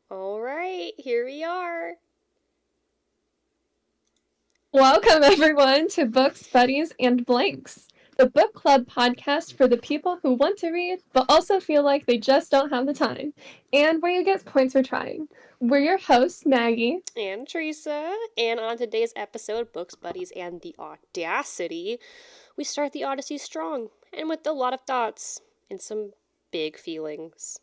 All right, here we are. Welcome, everyone, to Books, Buddies, and Blanks, the book club podcast for the people who want to read but also feel like they just don't have the time, and where you get points for trying. We're your hosts, Maggie. And Theresa. And on today's episode, Books, Buddies, and the Audacity, we start the Odyssey strong and with a lot of thoughts and some big feelings.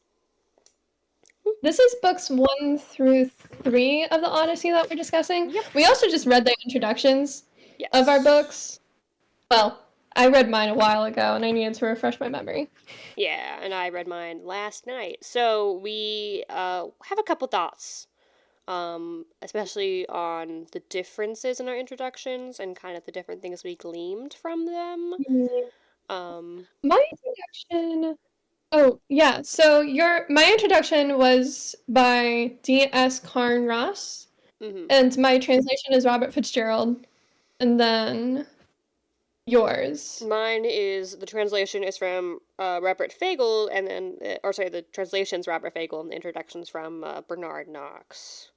This is books 1 through 3 of the Odyssey that we're discussing. Yep. We also just read the introductions Yes. of our books. Well, I read mine a while ago, and I needed to refresh my memory. Yeah, and I read mine last night. So we have a couple thoughts, especially on the differences in our introductions and kind of the different things we gleamed from them. My introduction. Oh, yeah. So my introduction was by D.S. Carne-Ross, mhm. and my translation is Robert Fitzgerald, and then yours. Mine is the translation is from Robert Fagel, and then the translation's Robert Fagel, and the introduction's from Bernard Knox.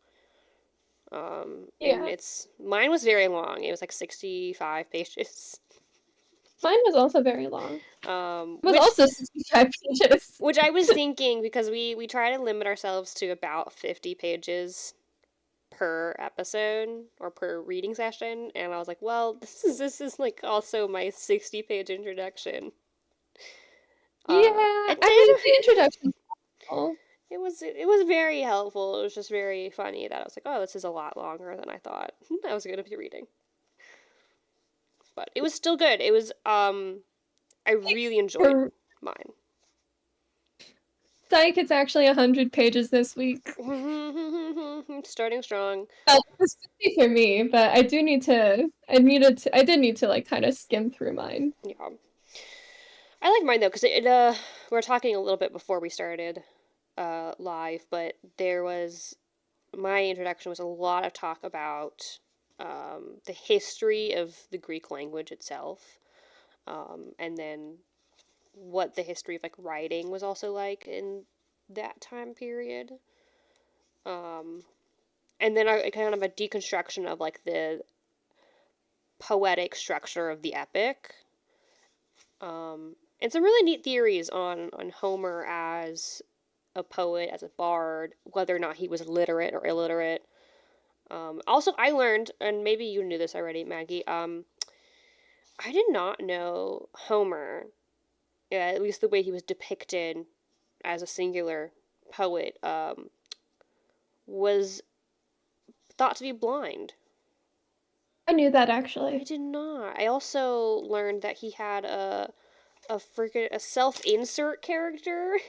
And Yeah. mine was very long. It was like 65 pages. Mine was also very long. It was Which also 65 pages. which I was thinking because we try to limit ourselves to about 50 pages per episode or per reading session, and I was like, well, this is like also my 60-page introduction. Yeah, It I mean, did. the introduction. Oh, It was very helpful. It was just very funny that I was like, oh, this is a lot longer than I thought I was going to be reading. But it was still good. It was I really enjoyed mine. Psych, it's actually 100 pages this week. Starting strong. It's 50 for me, but I did need to like kind of skim through mine. Yeah. I like mine though because we were talking a little bit before we started live, but my introduction was a lot of talk about the history of the Greek language itself, and then what the history of like writing was also like in that time period. Um, and then I kind of a deconstruction of like the poetic structure of the epic. And some really neat theories on Homer as a poet, as a bard, whether or not he was literate or illiterate. Also, I learned, and maybe you knew this already, Maggie. I did not know Homer, at least the way he was depicted as a singular poet, was thought to be blind. I knew that I actually. did not. I also learned that he had a self-insert character.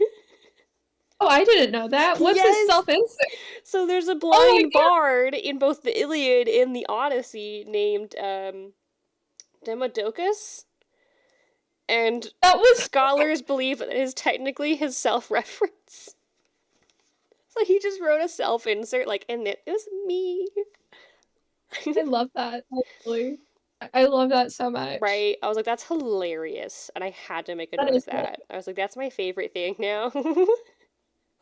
Oh, I didn't know that. What's his Yes. self-insert? So there's a my blind God. bard in both the Iliad and the Odyssey named Demodocus, and That was scholars believe that it is technically his self-reference. So he just wrote a self-insert, like, and it was me. I love that. Actually. I love that so much. Right? I was like, that's hilarious, and I had to make a That note of is that. I was like, that's my favorite thing now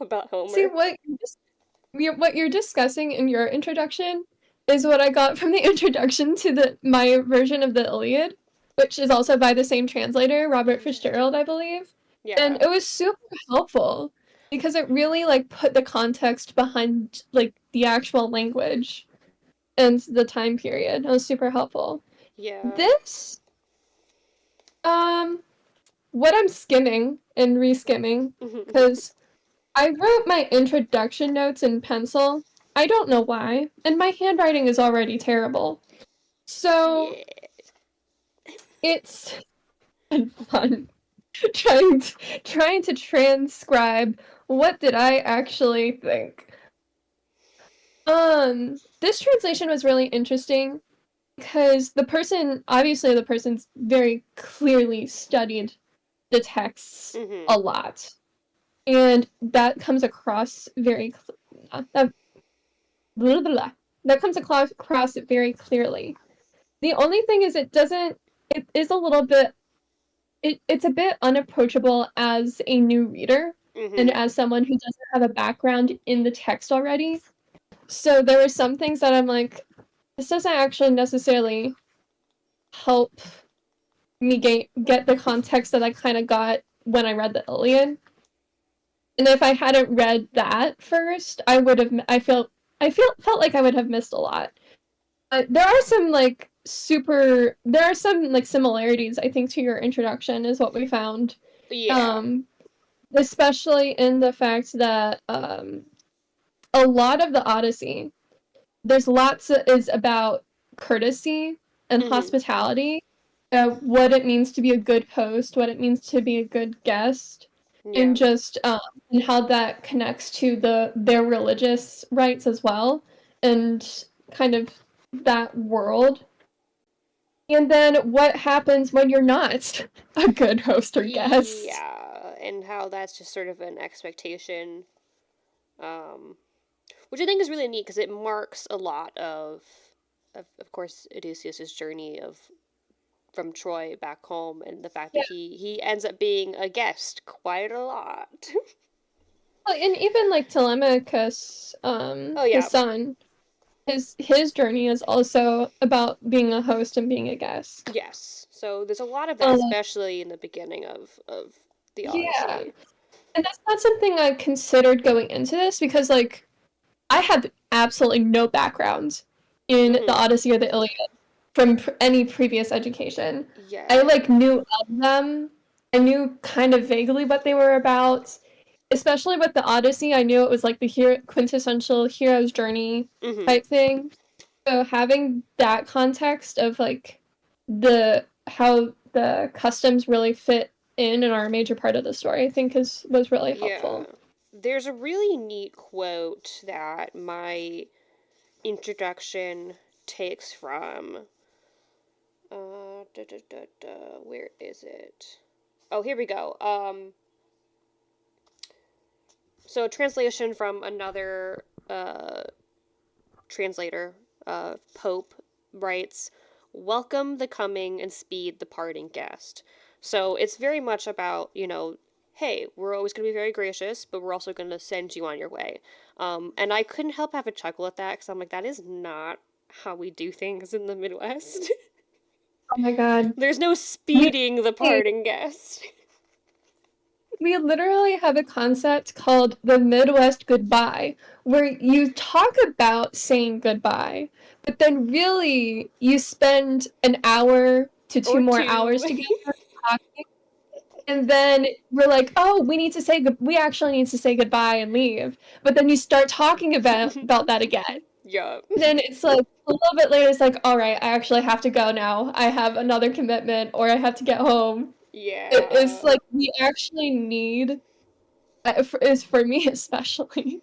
about Homer. See what you're discussing in your introduction is what I got from the introduction to my version of the Iliad, which is also by the same translator, Robert Fitzgerald, I believe. Yeah. And it was super helpful because it really like put the context behind like the actual language and the time period. It was super helpful. Yeah. This what I'm skimming and reskimming because I wrote my introduction notes in pencil. I don't know why, and my handwriting is already terrible. So Yeah. it's been fun trying to transcribe what did I actually think. This translation was really interesting because the person's very clearly studied the texts a lot. And that comes across very that comes across it very clearly. The only thing is it is a little bit it's a bit unapproachable as a new reader and Mm-hmm. as someone who doesn't have a background in the text already. So there were some things that I'm like, this doesn't actually necessarily help me get the context that I kind of got when I read the Iliad. And if I hadn't read that first, I would have. Felt like I would have missed a lot. There are some like there are some like similarities I think to your introduction is what we found. Yeah. Um, Especially in the fact that a lot of the Odyssey, there's lots of, is about courtesy and Mm-hmm. hospitality, what it means to be a good host, what it means to be a good guest, Yeah. and just and how that connects to their religious rites as well, and kind of that world. And then what happens when you're not a good host or guest? Yeah, and how that's just sort of an expectation, um, which I think is really neat because it marks a lot of course, Odysseus's journey of from Troy back home, and the fact Yeah. that he ends up being a guest quite a lot. Well, and even like Telemachus, Oh his yeah, son, his journey is also about being a host and being a guest. yes. So there's a lot of that, Um, especially in the beginning of the yeah, Odyssey. and that's not something I considered going into this because like I have absolutely no background in the Mm-hmm. Odyssey or the Iliad from any previous education. I Yeah. like knew of them. I knew kind of vaguely what they were about. Especially with the Odyssey, I knew it was like the quintessential hero's journey Mm-hmm. type thing. So having that context of like the how the customs really fit in and are a major part of the story, I think is was really Yeah. helpful. There's a really neat quote that my introduction takes from. Where is it? Oh, here we go. So a translation from another translator, Pope, writes, "Welcome the coming and speed the parting guest." So it's very much about, hey, we're always going to be very gracious, but we're also going to send you on your way. And I couldn't help have a chuckle at that because I'm like, that is not how we do things in the Midwest. Oh my god. There's no We speeding the parting guest. we literally have a concept called the Midwest goodbye, where you talk about saying goodbye, but then really you spend an hour to two Or more two. hours together talking, and then we're like, oh, we actually need to say goodbye and leave. But then you start talking about that again. Yeah. Then it's like a little bit later, it's like, all right, I actually have to go now. I have another commitment, or I have to get home. It's Yeah. like we actually need is for me especially.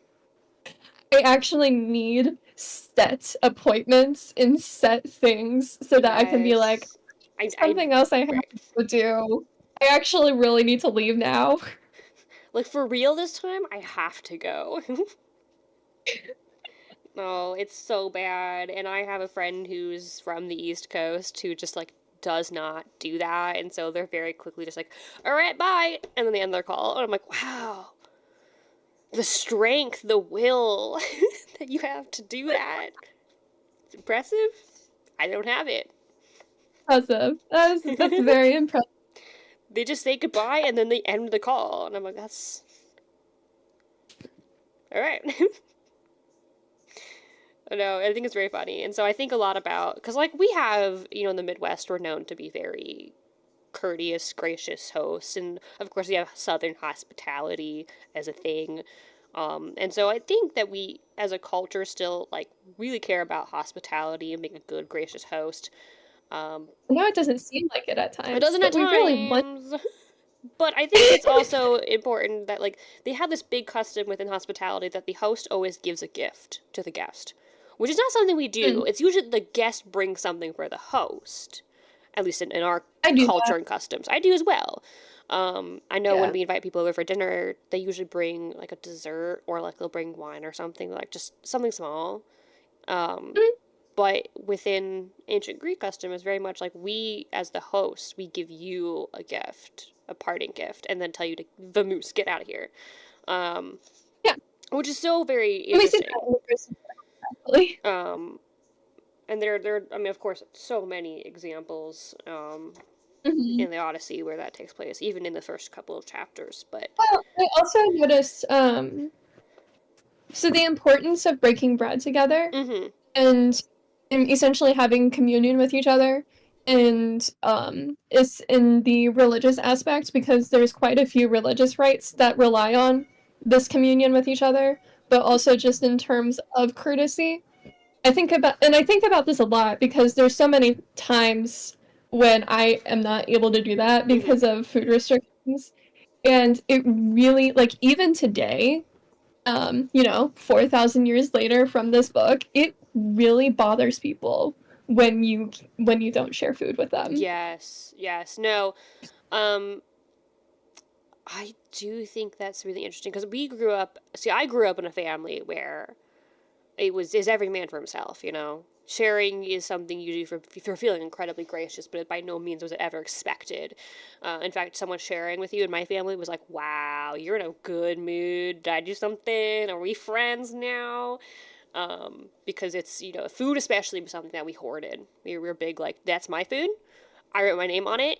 I actually need set appointments and set things so that I can be like, Yes. I, something else I have right. to do. I actually really need to leave now. Like, for real this time, I have to go. Oh, it's so bad. And I have a friend who's from the East Coast who just, like, does not do that. And so they're very quickly just like, all right, bye. And then they end their call. And I'm like, wow, the strength, the will that you have to do that. It's impressive. I don't have it. Impressive. That's very impressive. They just say goodbye and then they end the call. And I'm like, that's all right. No, I think it's very funny. And so I think a lot about, because like we have, in the Midwest, we're known to be very courteous, gracious hosts. And of course, we have Southern hospitality as a thing. And so I think that we, as a culture, still like really care about hospitality and being a good, gracious host. I know it doesn't seem like it at It times, doesn't at but we really want. times. But I think it's also important that like they have this big custom within hospitality that the host always gives a gift to the guest, which is not something we do. Mm, It's usually the guest brings something for the host, at least in our I do culture that. and customs. I do as well. I know when Yeah. we invite people over for dinner, they usually bring like a dessert or like they'll bring wine or something, like just something small. Um, Mm, but within ancient Greek custom is very much like we, as the host, we give you a gift, a parting gift, and then tell you to vamoose, get out of here. um, Yeah. which is so very We see interesting. that in the first actually. And there, I mean, of course, so many examples Mm-hmm. in the Odyssey where that takes place, even in the first couple of chapters. But Well, I also noticed so the importance of breaking bread together mm-hmm. and essentially having communion with each other, and is in the religious aspect, because there's quite a few religious rites that rely on this communion with each other, but also just in terms of courtesy. I think about this a lot because there's so many times when I am not able to do that Mm-hmm. because of food restrictions. And it really, like, even today, 4,000 years later from this book, it really bothers people when you don't share food with them. Yes, yes. No, um, I do think that's really interesting because we grew up. See, I grew up in a family where is every man for himself. Sharing is something you do if you're feeling incredibly gracious, but by no means was it ever expected. In fact, someone sharing with you in my family was like, "Wow, you're in a good mood. Did I do something? Are we friends now?" Because it's food especially was something that we hoarded. We were big like that's my food. I wrote my name on it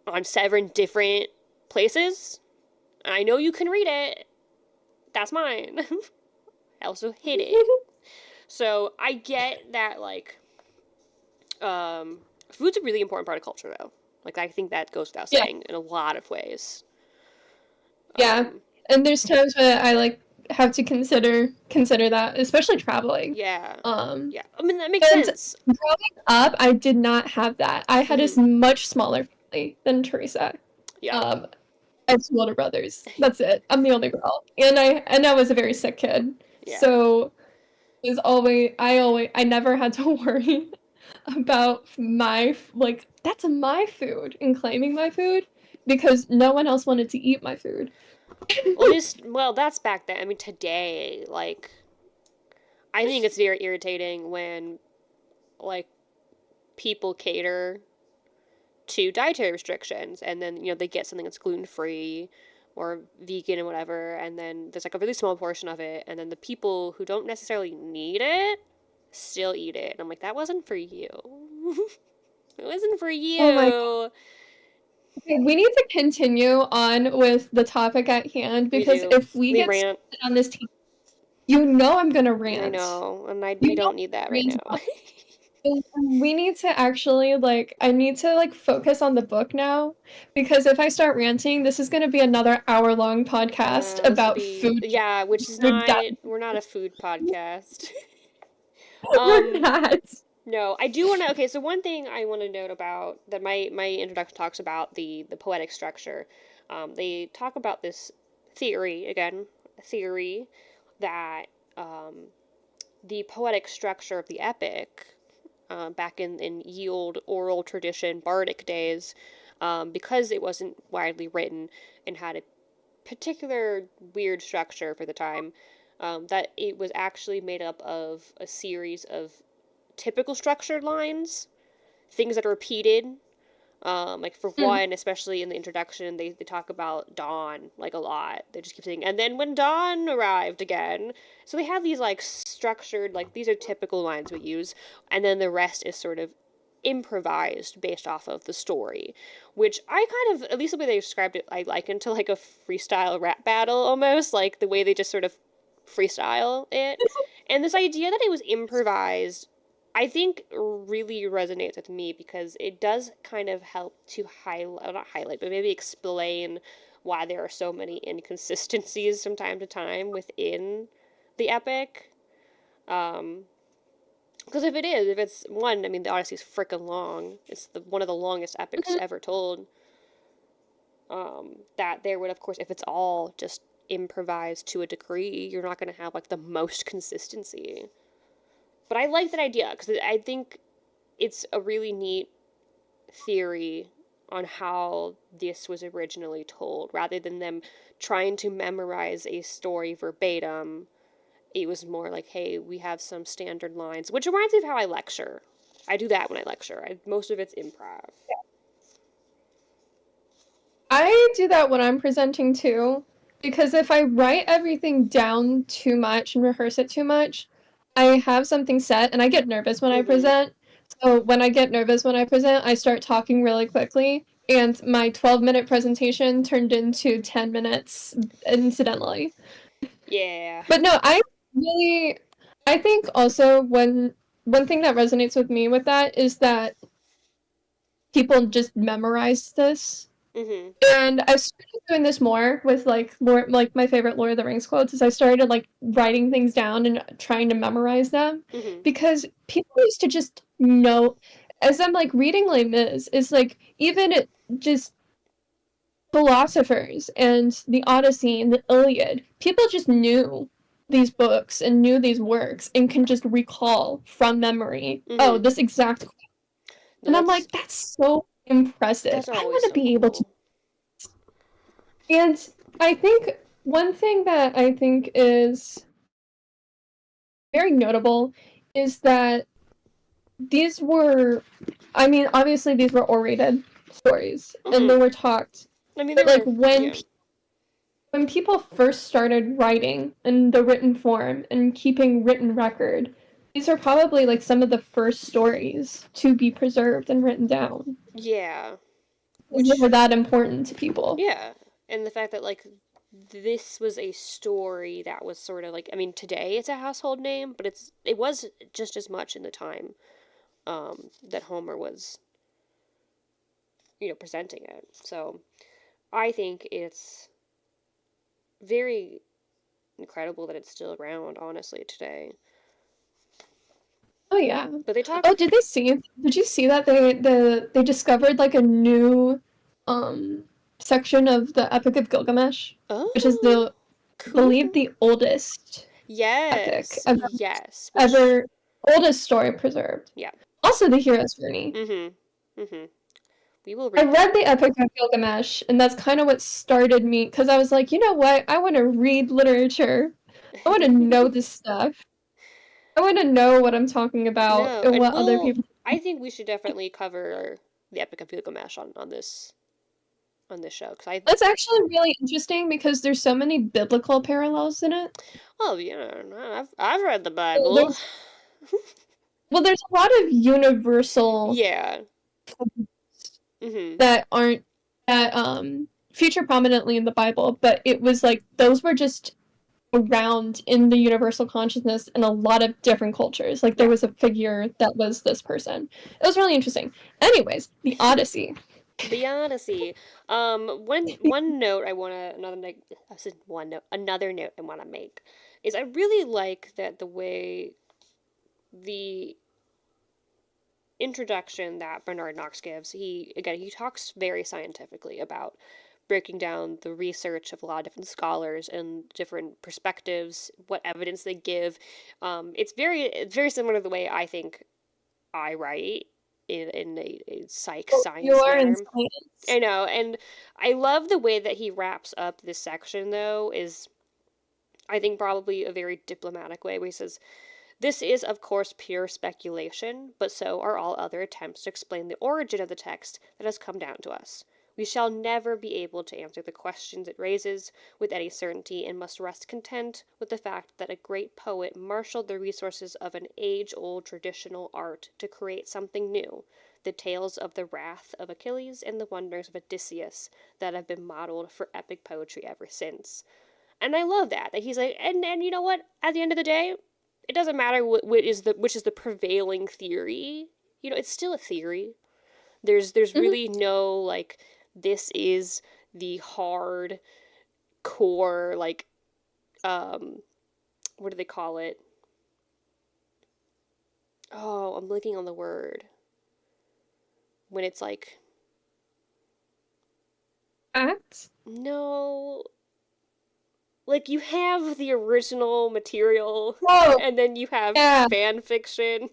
on 7 different places. And I know you can read it. That's mine. I also hid it. So I get that, like, food's a really important part of culture, though. Like, I think that goes without Yeah, saying in a lot of ways. yeah. Um, And there's times when I like have to consider that, especially traveling. yeah. Um, Yeah. I mean, that makes and sense. growing up, I did not have that. I had a Mm-hmm. much smaller family than Teresa. Yeah. Um, I have two older brothers. That's it. I'm the only girl, and I was a very sick kid. Yeah. So it was I never had to worry about my, like, that's my food and claiming my food, because no one else wanted to eat my food. Well, that's back then. I mean, today, like, I think it's very irritating when, like, people cater to dietary restrictions and then they get something that's gluten-free or vegan and whatever, and then there's like a really small portion of it, and then the people who don't necessarily need it still eat it, and I'm like, that wasn't for you. It wasn't for Oh my you. Okay, we need to continue on with the topic at hand, We because do. if we We get rant. started on this team, I'm gonna I rant. know, and we You know don't I'm need that gonna right rant now. about this. We need to actually, like, I need to, like, focus on the book now, because if I start ranting, this is gonna be another hour-long podcast This would about be, food. yeah, which is We're not, done. we're not a food podcast. We're um not. No, I do want to. Okay, so one thing I want to note about that my introduction talks about the poetic structure. They talk about this theory again, a theory that um, the poetic structure of the epic, back in ye old oral tradition, bardic days, because it wasn't widely written and had a particular weird structure for the time, that it was actually made up of a series of typical structured lines, things that are repeated. Like for Mm. one, especially in the introduction, they talk about dawn like a lot. They just keep saying, and then when dawn arrived again. So they have these like structured, like these are typical lines we use, and then the rest is sort of improvised based off of the story, which I kind of, at least the way they described it, I liken to like a freestyle rap battle almost, like the way they just sort of freestyle it. And this idea that it was improvised, I think really resonates with me because it does kind of help to highlight, not highlight, but maybe explain why there are so many inconsistencies from time to time within the epic. Um, because if it's one, I mean, the Odyssey's freaking long. It's one of the longest epics ever told. That there would, of course, if it's all just improvised to a degree, you're not going to have like the most consistency. But I like that idea because I think it's a really neat theory on how this was originally told. Rather than them trying to memorize a story verbatim, it was more like, hey, we have some standard lines, which reminds me of how I lecture. I do that when I lecture. Most of it's improv. I do that when I'm presenting too. Because if I write everything down too much and rehearse it too much, I have something set and I get nervous when I Mm-hmm. present. So when I get nervous when I present, I start talking really quickly, and my 12-minute presentation turned into 10 minutes incidentally. Yeah. But no, I think also one thing that resonates with me with that is that people just memorize this. Mm-hmm. And I've started doing this more with like my favorite Lord of the Rings quotes is I started like writing things down and trying to memorize them Mm-hmm. because people used to just know as I'm like reading Les Mis is like even it just philosophers and the Odyssey and the Iliad, people just knew these books and knew these works and can just recall from memory, oh, Mm-hmm. this exact No, and I'm like, that's so impressive. that's I always want to so be able to. cool. And I think one thing that I think is very notable is that these were, I mean, obviously these were orated stories and Mm-hmm. they were talked, I mean, they but like were, yeah. when people first started writing in the written form and keeping written record, these are probably like some of the first stories to be preserved and written down. Yeah. They were Which, that important to people. yeah. And the fact that, like, this was a story that was sort of like, I mean, today it's a household name, but it was just as much in the time that Homer was, presenting it. So I think it's very incredible that it's still around, honestly, today. Oh yeah. But they talk. Oh, did you see that they discovered like a new section of the Epic of Gilgamesh, which is Oh, the I believe cool. the oldest epic Yes, ever yes. Which, ever oldest story preserved. yeah. Also the hero's journey. Mm-hmm. Mm-hmm. We will I read read that. the Epic of Gilgamesh, and that's kind of what started me because I was like, you know what? I want to read literature. I want to know this stuff. I want to know what I'm talking about No, and and what other people. I think we should definitely cover the Epic of Gilgamesh on this show because I. That's actually really interesting because there's so many biblical parallels in it. Well, I've read the So Bible. there's a lot of universal Yeah. Mhm. that aren't that feature prominently in the Bible, but it was like those were just around in the universal consciousness in a lot of different cultures. Like there Yeah. was a figure that was this person. It was really interesting. Anyways, the Odyssey. The Odyssey. One note I wanna another like I said one note another note I wanna make is I really like that the way the introduction that Bernard Knox gives, he talks very scientifically about breaking down the research of a lot of different scholars and different perspectives, what evidence they give. It's very similar to the way I think I write in a psych You science are in manner. science. I know, and I love the way that he wraps up this section. Though is I think probably a very diplomatic way, where he says, this is, of course, pure speculation, but so are all other attempts to explain the origin of the text that has come down to us. We shall never be able to answer the questions it raises with any certainty and must rest content with the fact that a great poet marshaled the resources of an age old traditional art to create something new, the tales of the wrath of Achilles and the wonders of Odysseus that have been modeled for epic poetry ever since. And I love that he's like, and you know what? At the end of the day, it doesn't matter which is the prevailing theory. It's still a theory. There's Mhm. really no like this is the hard core like what do they call it? Oh, I'm blinking on the word. When it's like Facts. no, like you have the original material Oh, and then you have yeah. fan fiction.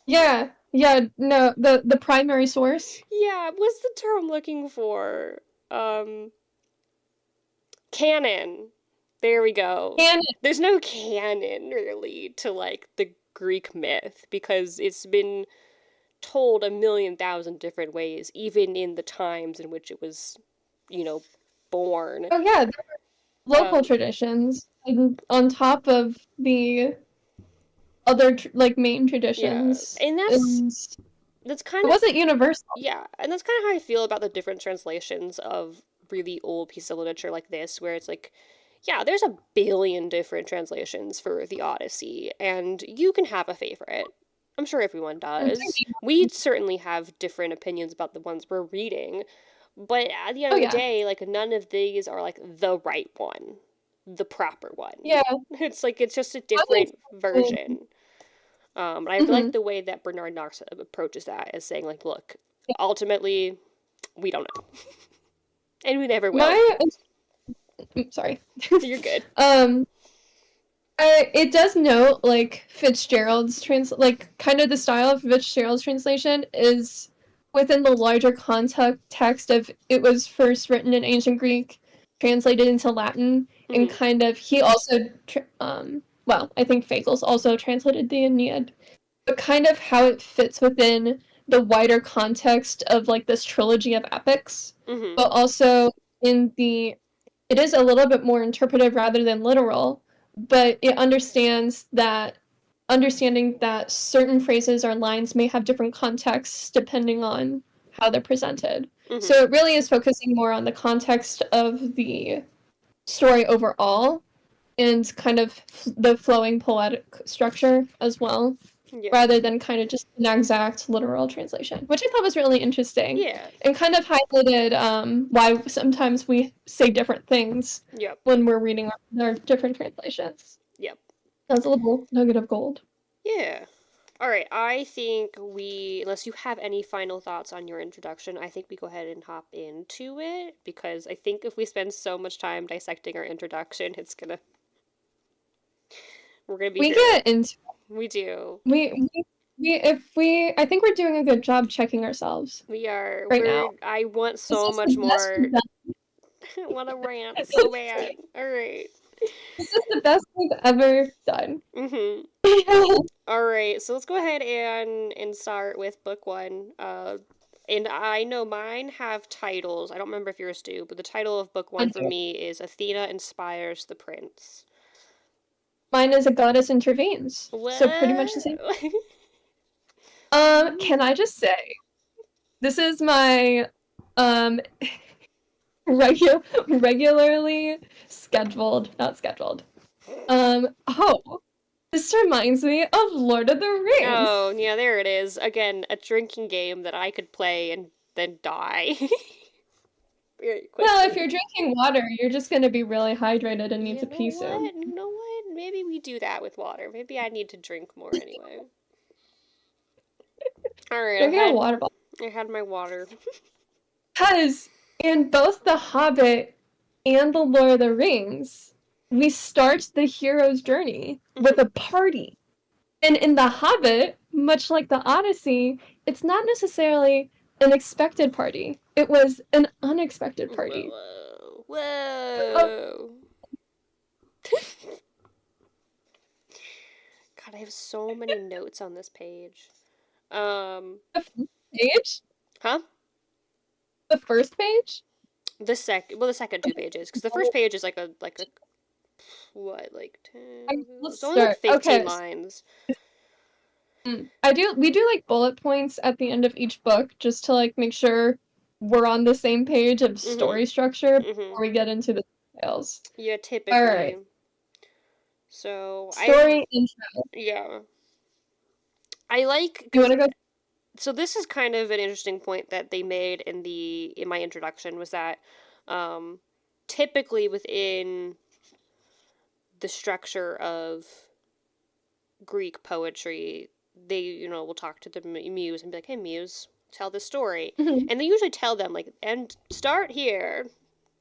Yeah. Yeah, no, the primary source. Yeah, what's the term I'm looking for? Um Canon. There we go. And There's no canon really to like the Greek myth because it's been told a million thousand different ways, even in the times in which it was, you know, born. oh yeah, local traditions, and on top of the other like main Yeah, traditions, and and that's it kind of wasn't universal. yeah, and that's kind of how I feel about the different translations of really old pieces of literature like this, where it's like, yeah, there's a billion different translations for the Odyssey, and you can have a favorite. I'm sure everyone does. We certainly have different opinions about the ones we're reading, but at the end Oh of the yeah, day, like none of these are like the right one, the proper one. yeah. It's like it's just a I different version. And I like mhm. the way that Bernard Knox approaches that as saying like, look, ultimately, we don't know, and we never will. My sorry. You're good. um it does note like Fitzgerald's like kind of the style of Fitzgerald's translation is within the larger context of it was first written in ancient Greek, translated into Latin, and Mm-hmm. kind of he also well, I think Fagles also translated the Aeneid, but kind of how it fits within the wider context of like this trilogy of epics, Mm-hmm. but also in the it is a little bit more interpretive rather than literal, but it understanding that certain phrases or lines may have different contexts depending on how they're presented. Mm-hmm. So it really is focusing more on the context of the story overall and kind of the flowing poetic structure as well, Yeah. rather than kind of just an exact literal translation, which I thought was really interesting Yeah. and kind of highlighted why sometimes we say different things Yep. when we're reading our different translations. Yep. That's a little nugget of gold. Yeah. All right. I think unless you have any final thoughts on your introduction, I think we go ahead and hop into it because I think if we spend so much time dissecting our introduction, we're gonna be We here. get into We do. I think we're doing a good job checking ourselves We are. right now. I want This so is the much best more. we've done. I want to rant so bad. All right. This is the best we've ever done. Mhm. All right. So let's go ahead and start with book one. And I know mine have titles. I don't remember if yours do, but the title of book I one for do. me is Athena Inspires the Prince. Mine is a goddess intervenes, so pretty much the What? same. Can I just say this is my um regularly scheduled, not scheduled. Oh, this reminds me of Lord of the Oh, Rings. yeah, there it is. Again, a drinking game that I could play and then die very Well, if quickly. you're drinking water, you're just gonna be really hydrated and need You to know pee soon. what? You know what? Maybe we do that with water. Maybe I need to drink more anyway. All right, Drinking a water bottle. I had my water. Because in both The Hobbit and The Lord of the Rings, we start the hero's journey with Mhm. a party. And in The Hobbit, much like the Odyssey, it's not necessarily an expected party. It was an unexpected party. Whoa, Uh, whoa. God, I have so many notes on this page. Um, the first page? huh? The first page? The second two pages, because the first page is like a what, like 10, Let's it's only like start. 15 Okay. lines. We do like bullet points at the end of each book just to like make sure we're on the same page of Mm-hmm. story structure Mm-hmm. before we get into the details. Yeah, All typically. right. So Story intro. yeah. I like, You want because to go? so this is kind of an interesting point that they made in my introduction was that um, typically within the structure of Greek poetry, they will talk to the muse and be like, "Hey, muse, tell the story," and they usually tell them like, "And start here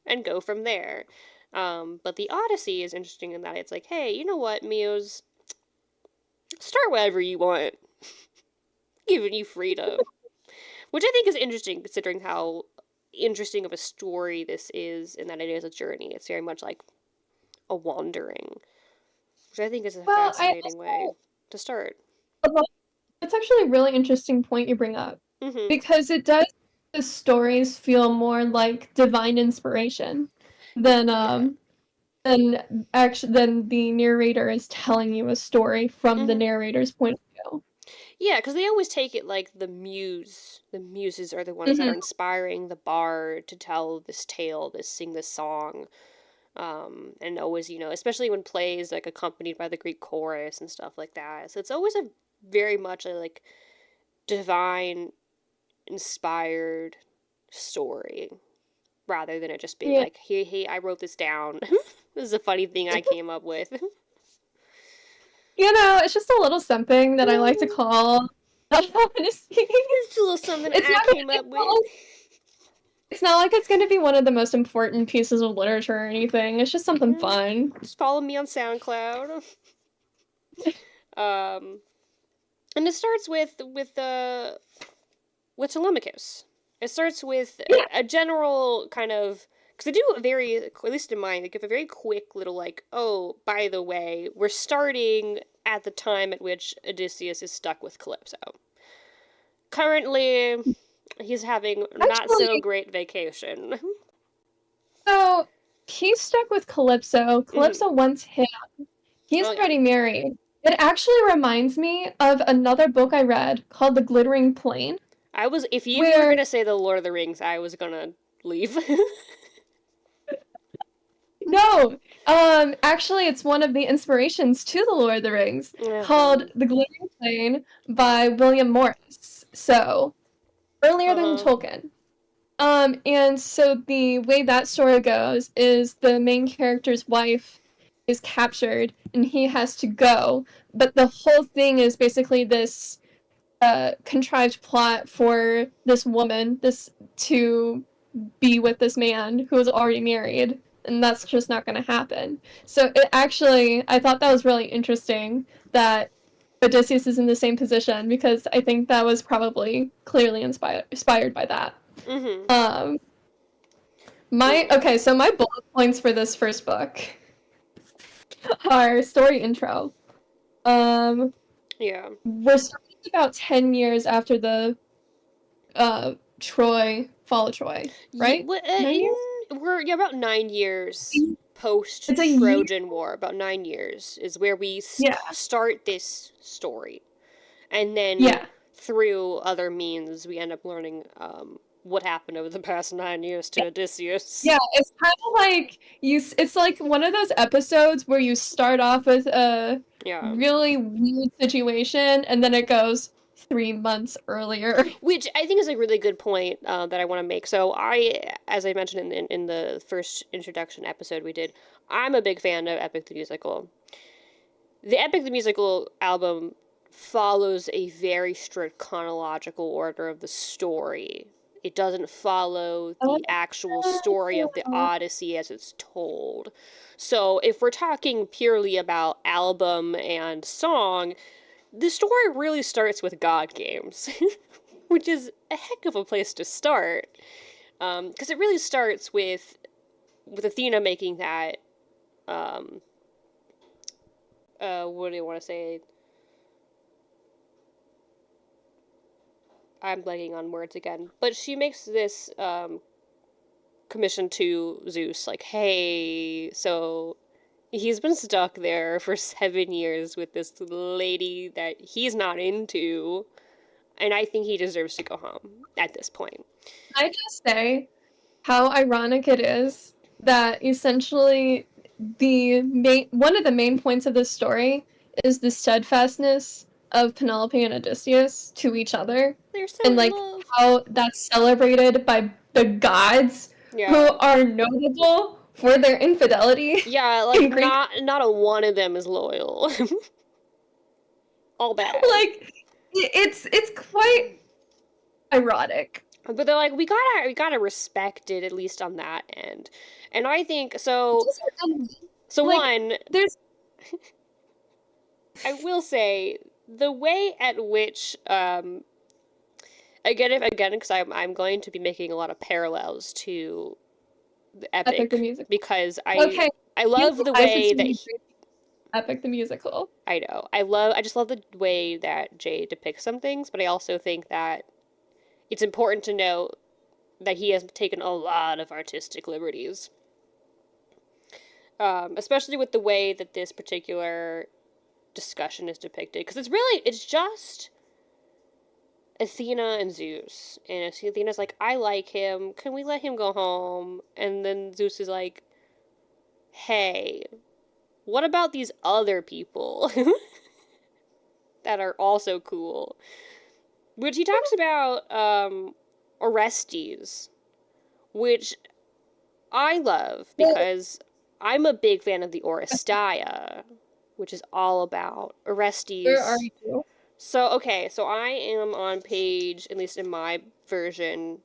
and go from there." But the Odyssey is interesting in that it's like, "Hey, you know what, muse, start wherever you want, giving you freedom." Which I think is interesting considering how interesting of a story this is in that it is a journey. It's very much like a wandering, which I think is a Well, I fascinating way also to start. it's actually a really interesting point you bring up Mm-hmm. because it does the stories feel more like divine inspiration than Yeah. then the narrator is telling you a story from the Mm-hmm. narrator's point of view. Yeah, because they always take it like the muses are the ones that are inspiring the bard to tell this tale, sing this song. And always, especially when plays like accompanied by the Greek chorus and stuff like that. So it's always a very much a like divine inspired story rather than it just being Yeah. like, hey, I wrote this down. This is a funny thing I came up with. It's just a little something that I like to call honesty. It's a little something I came up with. It's not like it's going to be one of the most important pieces of literature or anything. It's just something fun. Just follow me on SoundCloud. Um, and it starts with Telemachus. It starts with a general kind of, because they do a very, at least in mine, they give a very quick little like, oh, by the way, we're starting at the time at which Odysseus is stuck with Calypso. Currently, he's having not so great vacation. So he's stuck with Calypso. Calypso wants him. He's already married. It actually reminds me of another book I read called The Glittering Plain. If you were gonna say The Lord of the Rings, I was gonna leave. No, actually, it's one of the inspirations to The Lord of the Rings, called The Glittering Plain by William Morris. So, earlier than Tolkien. And so the way that story goes is the main character's wife is captured and he has to go, but the whole thing is basically this contrived plot for this woman to be with this man who is already married, and that's just not going to happen. So I thought that was really interesting that Odysseus is in the same position, because I think that was probably clearly inspired by that. Mm-hmm. So my bullet points for this first book are story intro. Yeah. We're starting about 10 years after the fall of Troy, right? 9 years? We're about 9 years post It's Trojan War. About 9 years is where we start this story, and then through other means we end up learning what happened over the past 9 years to Odysseus. Yeah, it's kind of like it's like one of those episodes where you start off with a really weird situation and then it goes 3 months earlier. Which I think is a really good point that I want to make. So as I mentioned in the first introduction episode we did, I'm a big fan of Epic the Musical. The Epic the Musical album follows a very strict chronological order of the story. It doesn't follow the actual story of the Odyssey as it's told. So if we're talking purely about album and song, the story really starts with God Games, which is a heck of a place to start. Because it really starts with Athena making that, what do you want to say? I'm blanking on words again. But she makes this commission to Zeus, like, hey, so he's been stuck there for 7 years with this lady that he's not into, and I think he deserves to go home at this point. I just say how ironic it is that essentially one of the main points of this story is the steadfastness of Penelope and Odysseus to each other, and like how that's celebrated by the gods who are notable for their infidelity. Yeah, like not a one of them is loyal. All bad. Like it's quite ironic. But they're like, we gotta respect it, at least on that end. And I think so. So like, one, there's. I will say the way at which again, because I'm going to be making a lot of parallels to the Epic the musical, because I love the way that Epic the musical. I know. I just love the way that Jay depicts some things, but I also think that it's important to note that he has taken a lot of artistic liberties. Especially with the way that this particular discussion is depicted, because it's just Athena and Zeus, and Athena's like, I like him, can we let him go home? And then Zeus is like, hey, what about these other people that are also cool? Which he talks about Orestes, which I love because I'm a big fan of the Oresteia, which is all about Where are Orestes. you? So I am on page, at least in my version,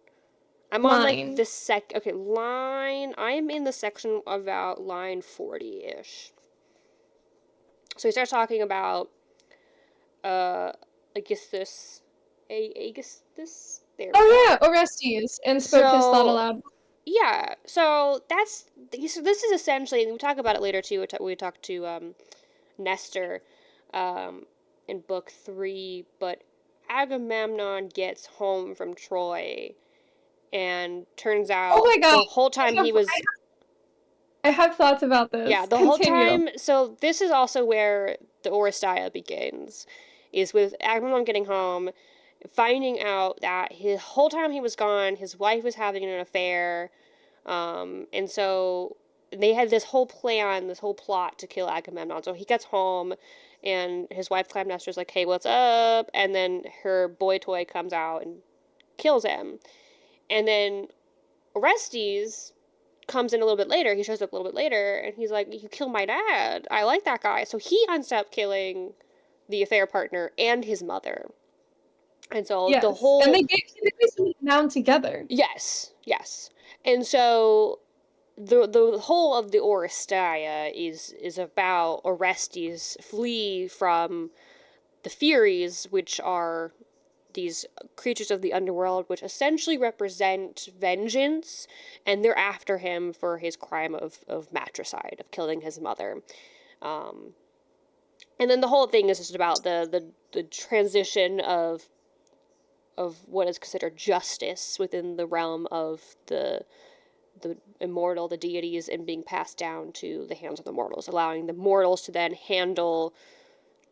I'm on like Line. the line. I am in the section about line 40-ish. So he starts talking about Aegisthus. Aegisthus? There we Oh go. yeah, Orestes, and spoke his thought So aloud. yeah, so this is essentially, and we talk about it later too. We talked to Nestor um, in book 3, but Agamemnon gets home from Troy, and turns Oh out my god, the whole time I have, he was, I have thoughts about yeah, this. the whole Continue. time. So this is also where the Oresteia begins, is with Agamemnon getting home, finding out that his whole time he was gone, his wife was having an affair, and so they had this whole plan, this whole plot to kill Agamemnon. So he gets home, and his wife Clytemnestra's like, "Hey, what's up?" And then her boy toy comes out and kills him. And then Orestes comes in a little bit later. He shows up a little bit later, and he's like, "You killed my dad. I like that guy." So he ends up killing the affair partner and his mother. And so the Yes, and whole, they basically down together. yes, yes. And so the whole of the Oresteia is about Orestes flee from the Furies, which are these creatures of the underworld, which essentially represent vengeance, and they're after him for his crime of matricide, of killing his mother. Um, and then the whole thing is just about the transition of what is considered justice within the realm of the immortal, the deities, and being passed down to the hands of the mortals, allowing the mortals to then handle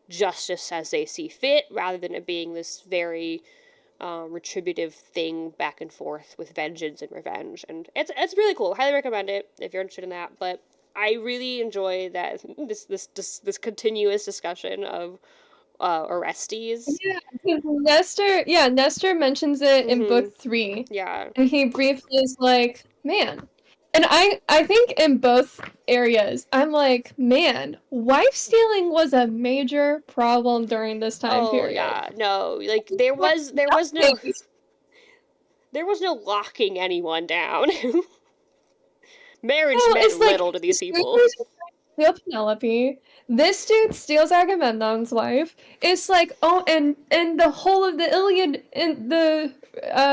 justice as they see fit, rather than it being this very retributive thing back and forth with vengeance and revenge. And it's really cool. Highly recommend it if you're interested in that. But I really enjoy that this continuous discussion of Orestes. Yeah, because Nestor mentions it in Mm-hmm. book 3, Yeah. and he briefly is like, man. And I think in both areas, I'm like, man, wife stealing was a major problem during this time Oh period. yeah. No, like Nothing. there was no locking anyone down. Marriage No, meant it's like little to these people. suitors steal Penelope. This dude steals Agamemnon's wife. It's like, oh, and the whole of the Iliad in the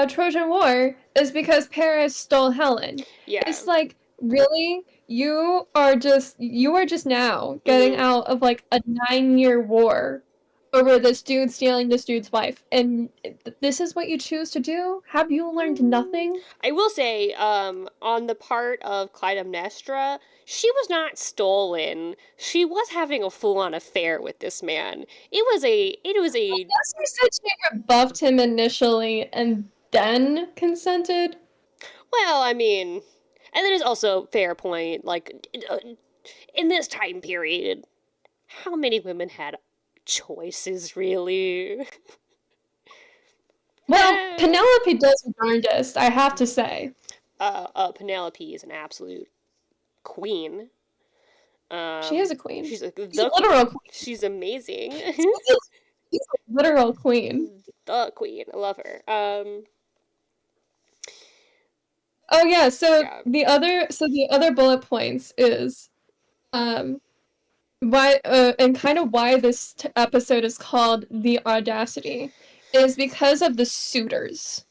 Trojan War is because Paris stole Helen. Yeah. It's like, really? You are just now getting Mm-hmm. out of like a 9-year war over this dude stealing this dude's wife, and this is what you choose to do? Have you learned nothing? I will say, on the part of Clytemnestra, she was not stolen. She was having a full-on affair with this man. It was a Lester said she rebuffed him initially and then consented. well, I mean, and then it's also fair point. Like in this time period, how many women had choices, really? Well, Penelope does her darndest, I have to say. Penelope is an absolute queen. She is a queen. She's She's a literal queen. she's amazing. She's a literal queen. The queen, I love her. Oh yeah, Yeah, the other bullet points is um why and kind of why this episode is called The Audacity is because of the suitors.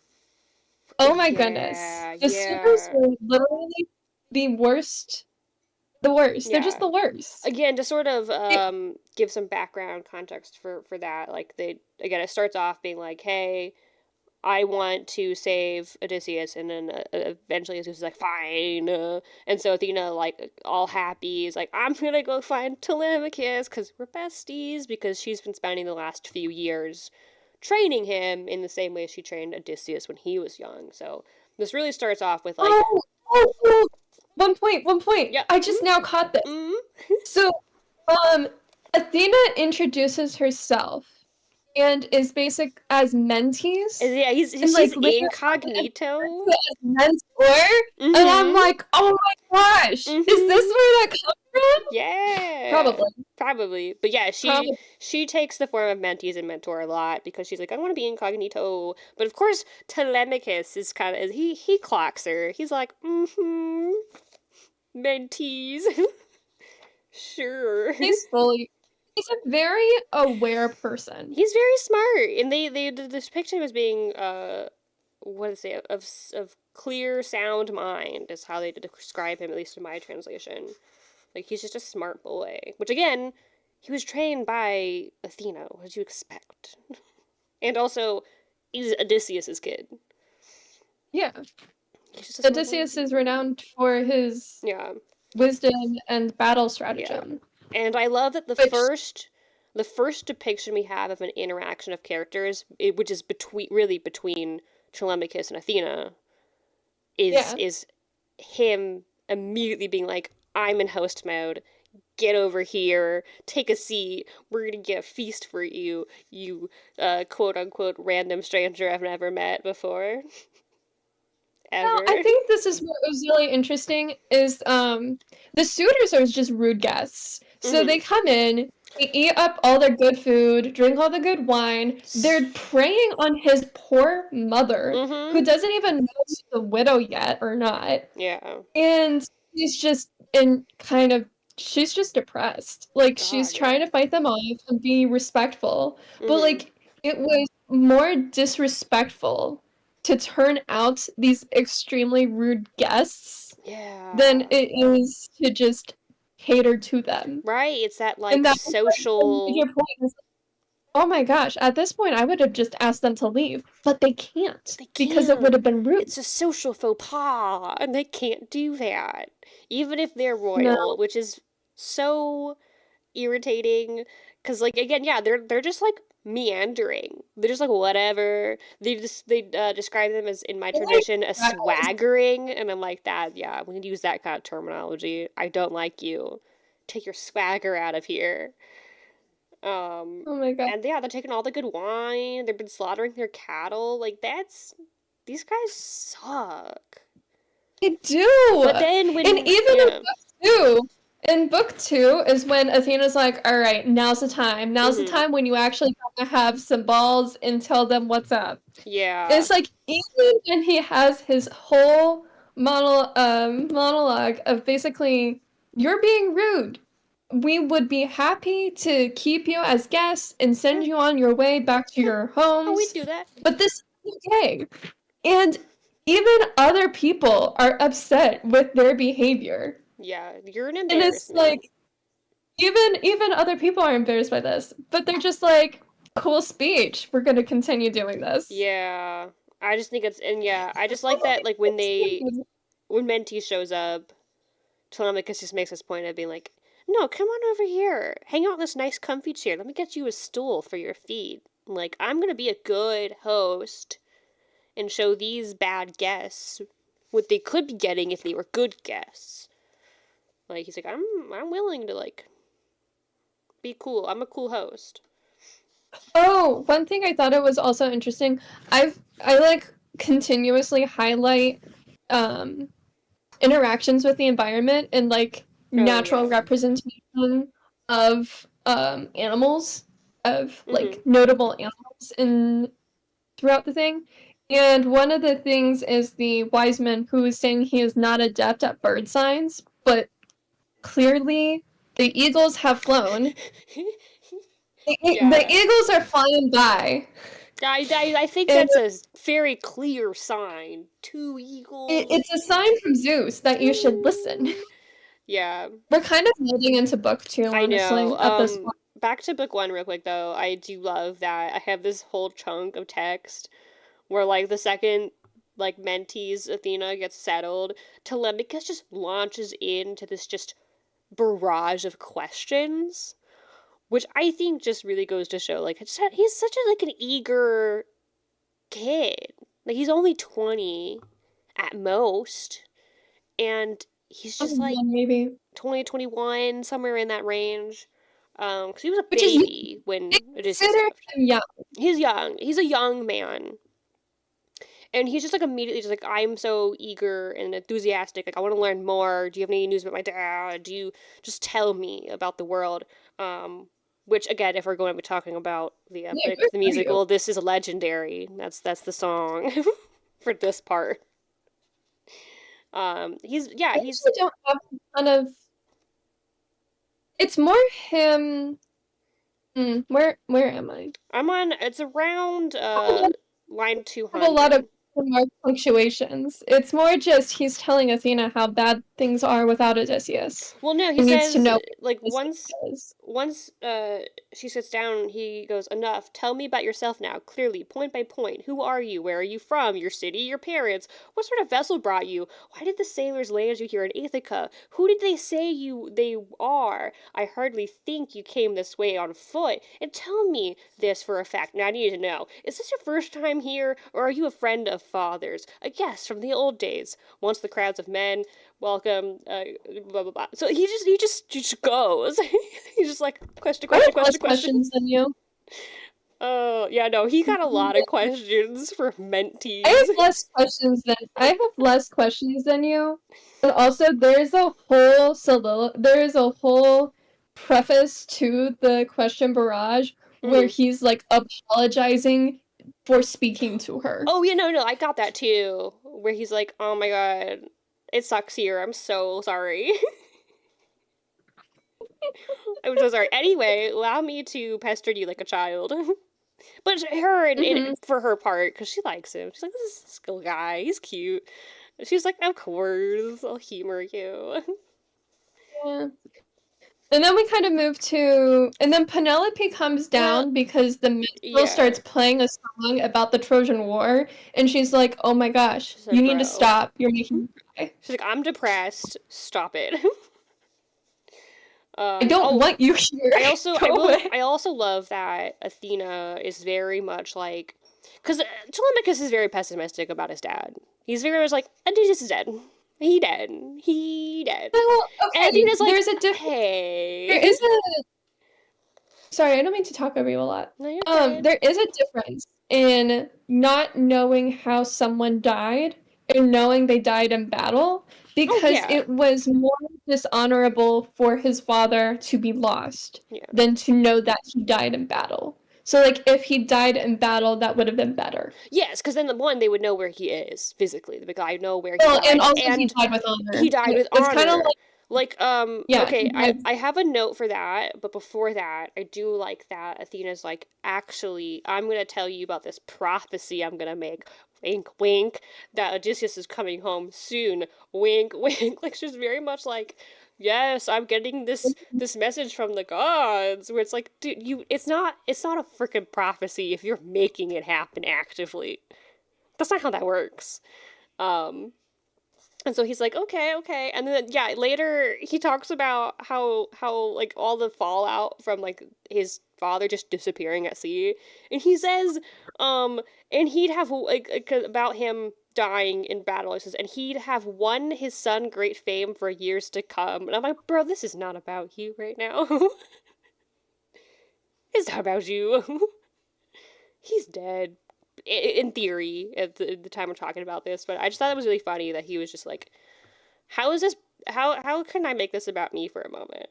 Oh my goodness. yeah, The suitors yeah, were literally the worst. The worst. They're just yeah. the worst. Again, to sort of It, give some background context for that, like they again, it starts off being like, hey, I want to save Odysseus, and then eventually Odysseus is like, fine. And so Athena, like, all happy, is like, I'm gonna go find Telemachus, because we're besties, because she's been spending the last few years training him in the same way she trained Odysseus when he was young. So this really starts off with, like... Oh, one point. Yeah. I just now caught this. So, Athena introduces herself and is basic as mentees. Yeah, she's like, incognito. As mentor, and I'm like, oh my gosh, is this where that comes from? Yeah, probably. But yeah, she takes the form of mentees and mentor a lot because she's like, I want to be incognito. But of course, Telemachus is kind of he clocks her. He's like, mentees. Sure. He's a very aware person. He's very smart, and they depict him as being what to say, of clear, sound mind is how they describe him, at least in my translation. Like, he's just a smart boy, which again, he was trained by Athena. What did you expect? And also, he's Odysseus's kid. Yeah. Odysseus is renowned for his wisdom and battle stratagem. Yeah. And I love that the first depiction we have of an interaction of characters, which is between Telemachus and Athena, is him immediately being like, I'm in host mode. Get over here. Take a seat. We're gonna get a feast for you, you quote unquote random stranger I've never met before. Ever. No, I think this is what was really interesting is the suitors are just rude guests. So they come in, they eat up all their good food, drink all the good wine. They're preying on his poor mother, who doesn't even know she's a widow yet or not. Yeah. And she's just she's just depressed. Like, she's trying to fight them off and be respectful. But, like, it was more disrespectful to turn out these extremely rude guests than it is to just cater to them. Right, it's that, like, social... Your point is, oh my gosh, at this point I would have just asked them to leave, but they can't. Because it would have been rude. It's a social faux pas, and they can't do that. Even if they're royal, which is so irritating. Because, like, again, they're just, like, meandering. They're just like, whatever. They describe them as, in my tradition, a swaggering, and I'm like, we can use that kind of terminology. I don't like you. Take your swagger out of here. Oh my god. And they're taking all the good wine. They've been slaughtering their cattle. Like, these guys suck. They do. But then in book 2 is when Athena's like, all right, now's the time. Now's the time when you actually gotta have some balls and tell them what's up. Yeah. It's like, even when he has his whole monologue of basically, you're being rude. We would be happy to keep you as guests and send you on your way back to your homes. Oh, we do that. But this is okay. And even other people are upset with their behavior. Yeah, you're an embarrassment. And it's like, even other people are embarrassed by this, but they're just like, cool speech. We're gonna continue doing this. Yeah, I just think I just like that, like, when Mentee shows up, Telemachus just makes this point of being like, no, come on over here. Hang out in this nice comfy chair. Let me get you a stool for your feet. Like, I'm gonna be a good host and show these bad guests what they could be getting if they were good guests. Like, he's like, I'm willing to, like, be cool. I'm a cool host. Oh, one thing I thought it was also interesting, I like continuously highlight interactions with the environment and, like, natural representation of animals, of like notable animals throughout the thing. And one of the things is the wise man who is saying he is not adept at bird signs, but clearly the eagles have flown. The eagles are flying by. I think that's a very clear sign. 2 eagles. It's a sign from Zeus that you should listen. Yeah. We're kind of moving into book 2, honestly, I know. at this point. Back to book 1 real quick, though. I do love that I have this whole chunk of text where like the second like mentees Athena gets settled, Telemachus just launches into this just barrage of questions, which I think just really goes to show like he's such a like an eager kid. Like he's only 20 at most, and he's just like maybe 20, 21, somewhere in that range. Because he was a which is baby when Odysseus consider left. him young. He's young. He's a young man. And he's just like immediately just like, I'm so eager and enthusiastic. Like, I want to learn more. Do you have any news about my dad? Do you just tell me about the world? Which again, if we're going to be talking about the epic, the musical, this is legendary. That's the song for this part. He's I don't have a ton of. It's more him. Where am I? I'm on. It's around line 200. I have a lot of more punctuations. It's more just he's telling Athena how bad things are without Odysseus. Well, no, he says, needs to know like once she sits down, he goes, enough, tell me about yourself now, clearly, point by point. Who are you? Where are you from? Your city? Your parents? What sort of vessel brought you? Why did the sailors land you here in Ithaca? Who did they say they are? I hardly think you came this way on foot. And tell me this for a fact. Now I need to know, is this your first time here, or are you a friend of father's? A guest from the old days? Once the crowds of men welcome, blah blah blah. So he just goes. He's just like question. Questions than you. Oh yeah, no, he got a lot of questions for mentees. I have less questions than you, but also there's a whole preface to the question barrage where he's like apologizing for speaking to her. Oh yeah, no, I got that too. Where he's like, oh my god, it sucks here. I'm so sorry. I'm so sorry. Anyway, allow me to pester you like a child. But her, for her part, because she likes him. She's like, this is a skill guy. He's cute. She's like, of course, I'll humor you. Yeah. And then we kind of move to, and then Penelope comes down because the minstrel starts playing a song about the Trojan War, and she's like, oh my gosh, you need to stop. You're making me cry. She's like, I'm depressed. Stop it. I don't want you here. I also love that Athena is very much like, because Telemachus is very pessimistic about his dad. He's very much like, Odysseus is dead. He dead. Well, okay. And Athena's like, there's a hey. There is a. Sorry, I don't mean to talk over you a lot. No, you're good. There is a difference in not knowing how someone died and knowing they died in battle. Because it was more dishonorable for his father to be lost than to know that he died in battle. So, like, if he died in battle, that would have been better. Yes, because then they would know where he is physically. The guy know where he died. And also he died with honor. He died with honor. It's kind of like okay, I have a note for that, but before that, I do like that Athena's like, actually, I'm going to tell you about this prophecy I'm going to make. Wink, wink, that Odysseus is coming home soon. Wink, wink. Like, she's very much like, yes, I'm getting this message from the gods. Where it's like, dude, it's not a freaking prophecy if you're making it happen actively. That's not how that works. And so he's like, okay. And then, later he talks about how like, all the fallout from, like, his father just disappearing at sea. And he says, and he'd have, like about him dying in battle, he says, and he'd have won his son great fame for years to come. And I'm like, bro, this is not about you right now. It's not about you. He's dead. In theory, at the time we're talking about this, but I just thought it was really funny that he was just like, how can I make this about me for a moment?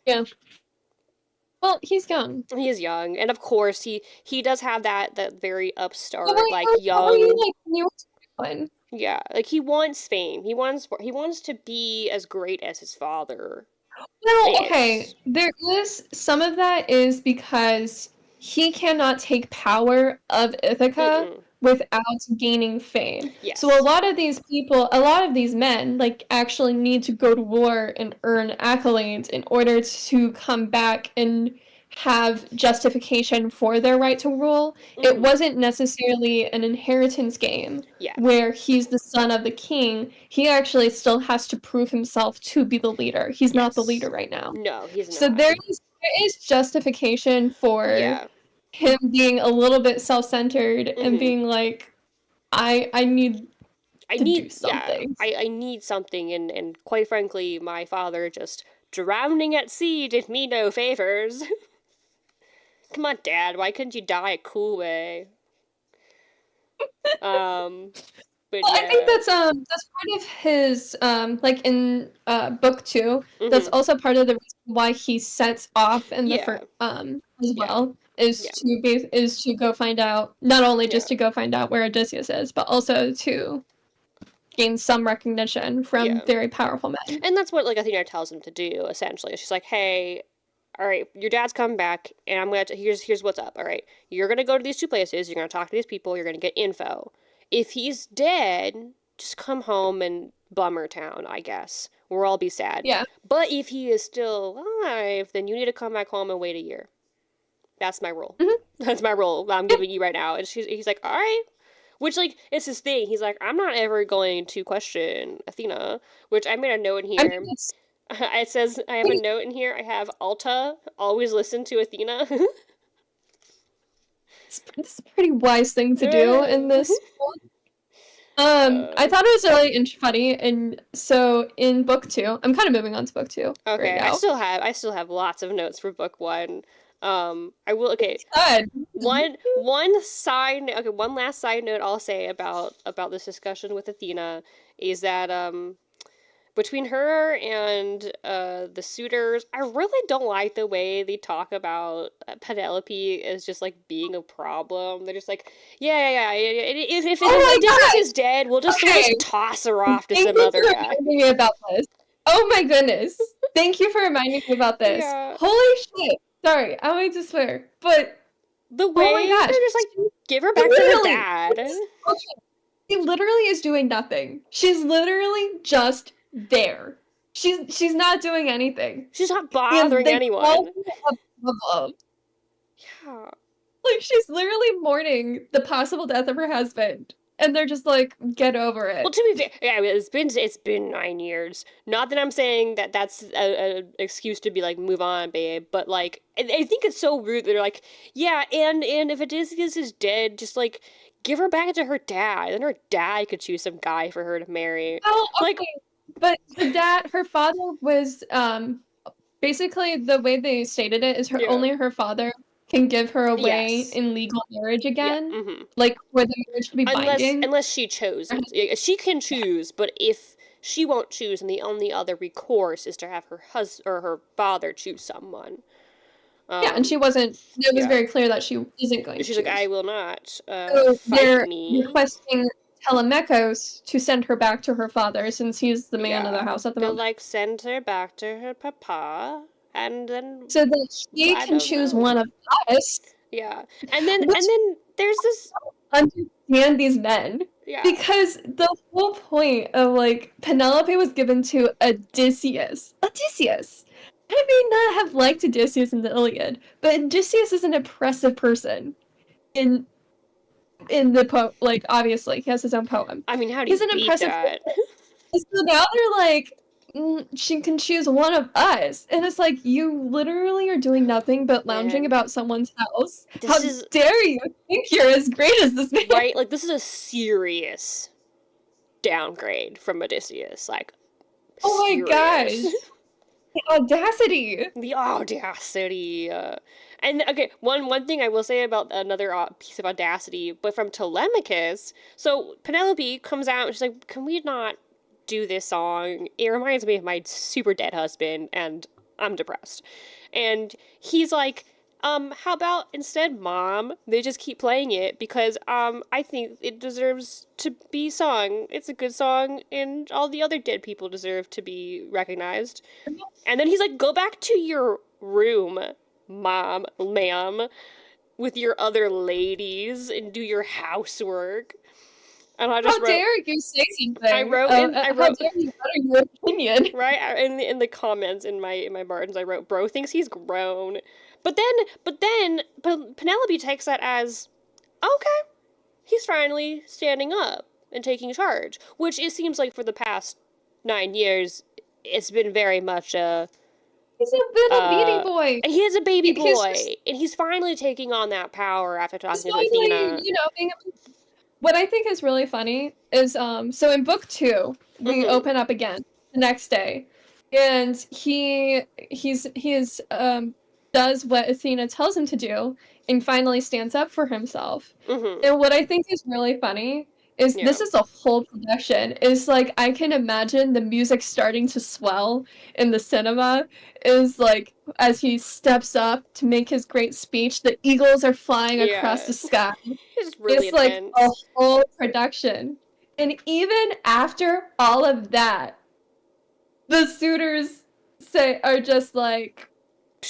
Yeah. Well, he's young. He is young, and of course he does have that very upstart, young. Yeah, like he wants fame. He wants to be as great as his father. Well, okay, there is some of that is because he cannot take power of Ithaca without gaining fame. Yes. So a lot of these men, like, actually need to go to war and earn accolades in order to come back and have justification for their right to rule. It wasn't necessarily an inheritance game where he's the son of the king. He actually still has to prove himself to be the leader. He's not the leader right now. No, he's not. So there is justification for him being a little bit self-centered and being like, I need to do something. I need something, and quite frankly, my father just drowning at sea did me no favors. Come on, Dad, why couldn't you die a cool way? But I think that's part of his like in book 2. That's also part of the reason why he sets off in the first as well is to go find out, not only just to go find out where Odysseus is, but also to gain some recognition from very powerful men. And that's what like Athena tells him to do essentially. She's like, hey, all right, your dad's coming back, and I'm gonna here's what's up. All right, you're gonna go to these 2 places. You're gonna talk to these people. You're gonna get info. If he's dead, just come home and bummer town, I guess. We'll all be sad. Yeah. But if he is still alive, then you need to come back home and wait a year. That's my rule. That's my rule that I'm giving you right now. And he's like, all right. Which, like, it's his thing. He's like, I'm not ever going to question Athena. Which I made a note in here. It says, I have a note in here. I have Alta, always listen to Athena. It's a pretty wise thing to do in this one. I thought it was really funny, and so in book 2, I'm kind of moving on to book 2. Okay, right now. I still have lots of notes for book 1. I will. Okay. Good. One last side note I'll say about this discussion with Athena is that between her and the suitors, I really don't like the way they talk about Penelope as just like being a problem. They're just like, yeah. If Odysseus is dead, we'll just toss her off to some other guy. Thank you for reminding me about this. Oh my goodness! Thank you for reminding me about this. Yeah. Holy shit! Sorry, I wanted to swear, but the way they're just like, give her back to her dad. She literally is doing nothing. She's literally just there. She's not doing anything. She's not bothering anyone. Yeah. Like, she's literally mourning the possible death of her husband. And they're just like, get over it. Well, to be fair, it's been 9 years. Not that I'm saying that that's an excuse to be like, move on, babe. But like, I think it's so rude that they're like, yeah, and if Odysseus is dead, just like, give her back to her dad. Then her dad could choose some guy for her to marry. Oh, okay. Like, but her father was, basically the way they stated it is only her father can give her away in legal marriage again, like for the marriage to be binding. Unless she chose. She can choose, but if she won't choose, and the only other recourse is to have her husband or her father choose someone. And she wasn't. It was very clear that she isn't going. She's like, I will not. So they're requesting Telemachus to send her back to her father, since he's the man of the house at the moment. They'll like send her back to her papa. And then so that he can choose one of us. Yeah, and then there's this. Understand these men, because the whole point of like Penelope was given to Odysseus. I may not have liked Odysseus in the Iliad, but Odysseus is an impressive person. In the like obviously he has his own poem. I mean, how do you beat that? So now they're like, she can choose one of us, and it's like, you literally are doing nothing but lounging about someone's house. How dare you think you're as great as this man? Right, like this is a serious downgrade from Odysseus. Like, oh my gosh, the audacity. And okay, one thing I will say about another piece of audacity, but from Telemachus. So Penelope comes out and she's like, can we not do this song? It reminds me of my super dead husband, and I'm depressed. And he's like, how about instead, Mom, they just keep playing it because I think it deserves to be sung. It's a good song, and all the other dead people deserve to be recognized. And then he's like, go back to your room, ma'am, with your other ladies and do your housework. And I just how dare you say something? I wrote. How dare you utter your opinion? Right in the comments in my Martins, I wrote, "Bro thinks he's grown." but then Penelope takes that as, okay, he's finally standing up and taking charge, which it seems like for the past 9 years, it's been very much a. He's a little beady boy. He is a baby boy, just, and he's finally taking on that power after talking to finally, Athena. What I think is really funny is, so in book 2, we open up again the next day, and he does what Athena tells him to do, and finally stands up for himself. And what I think is really funny is this is a whole production. Is like, I can imagine the music starting to swell in the cinema, is like, as he steps up to make his great speech, the eagles are flying across the sky. It's really intense. Like a whole production. And even after all of that, the suitors are just like,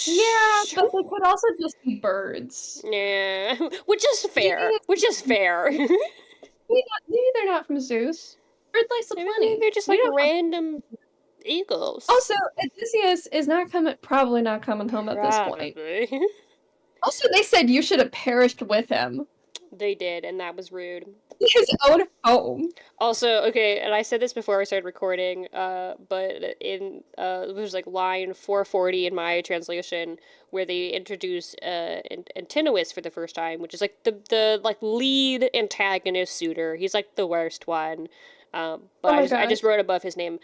yeah, but they could also just be birds. Yeah, which is fair. Maybe they're not from Zeus. Bird lice aplenty. Maybe they're just like random eagles. Also, Odysseus is probably not coming home at this point. Also, they said you should have perished with him. They did, and that was rude. His own home. Also, okay, and I said this before I started recording, but in it was like line 440 in my translation, where they introduce Antinous for the first time, which is like the like lead antagonist suitor. He's like the worst one. But I just wrote above his name,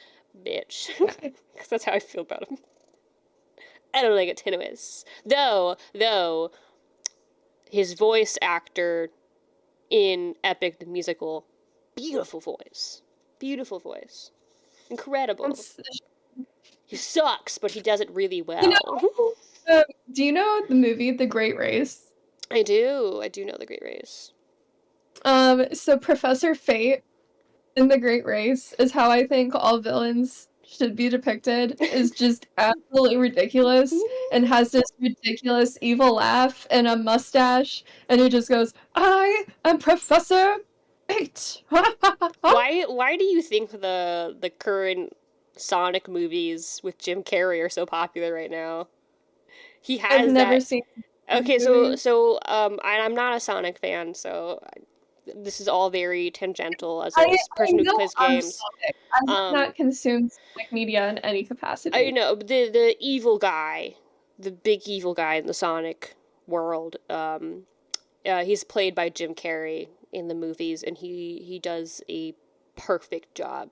bitch, because that's how I feel about him. I don't like Antinous, though. His voice actor in Epic the Musical, beautiful voice, incredible. He sucks, but he does it really well. Do you know the movie The Great Race? I do know The Great Race. So Professor Fate in The Great Race is how I think all villains should be depicted, is just absolutely ridiculous and has this ridiculous evil laugh and a mustache, and he just goes, I am Professor Fate. Why do you think the current Sonic movies with Jim Carrey are so popular right now? He has I've never seen. Okay, so I'm not a Sonic fan, so this is all very tangential as a person who plays games. I have not consumed Sonic media in any capacity. I know the evil guy, the big evil guy in the Sonic world. He's played by Jim Carrey in the movies, and he does a perfect job.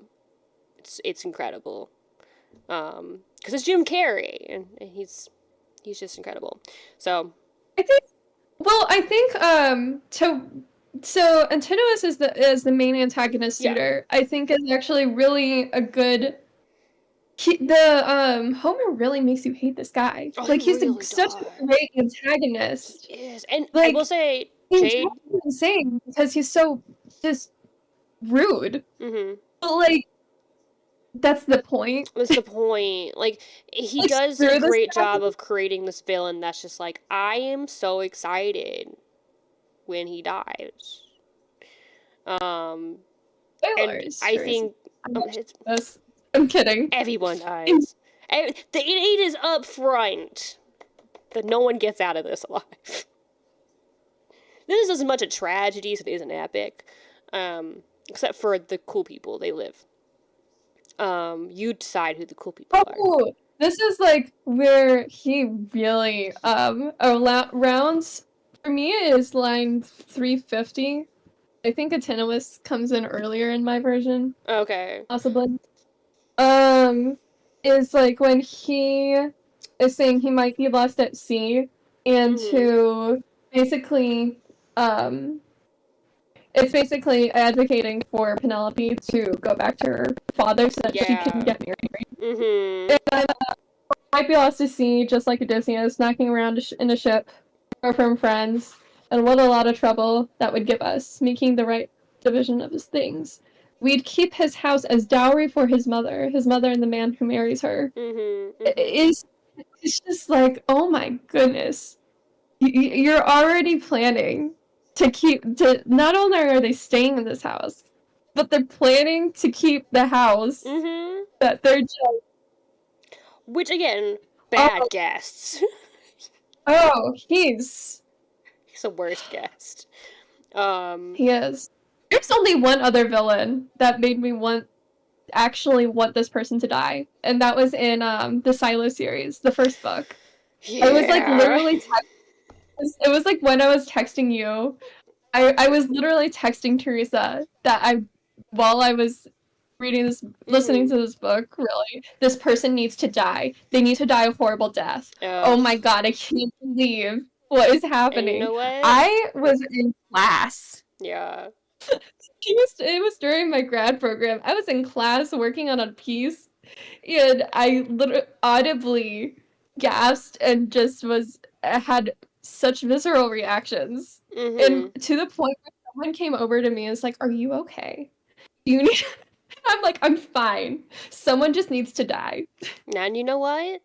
It's incredible, because it's Jim Carrey, and he's just incredible. So I think so Antinous is the main antagonist suitor. I think is actually really a good. Homer really makes you hate this guy. Like, he's really such a great antagonist. He is, and like, I will say, Jade is insane because he's so just rude. But like, that's the point. Like, he does a great job of creating this villain that's just like, I am so excited when he dies. And I think I'm kidding. Everyone dies. It is up front that no one gets out of this alive. This is as much a tragedy as it is an epic, except for the cool people. They live. You decide who the cool people are. This is like where he really rounds. For me, it is line 350. I think Antinous comes in earlier in my version. Okay. Possibly. Is like when he is saying he might be lost at sea, and to basically, it's basically advocating for Penelope to go back to her father so that she can get married. And might be lost at sea, just like Odysseus, knocking around in a ship, or from friends, and what a lot of trouble that would give us, making the right division of his things. We'd keep his house as dowry for his mother and the man who marries her. It's just like, oh my goodness. You're already planning to not only are they staying in this house, but they're planning to keep the house that they're just... Which, again, bad guests. Oh, he's He's the worst guest. he is. There's only one other villain that made me actually want this person to die, and that was in the Silo series, the first book. I was like Yeah. literally it was like when I was texting you, I was literally texting Teresa that while I was listening to this book, really, this person needs to die. They need to die a horrible death. Ugh. Oh my god, I can't believe what is And you happening. know what? I was in class. Yeah. It was during my grad program. I was in class working on a piece, and I literally audibly gasped and just had such visceral reactions. And Mm-hmm. to the point where someone came over to me and was like, "Are you okay? Do you need?" I'm like, "I'm fine. Someone just needs to die." And you know what?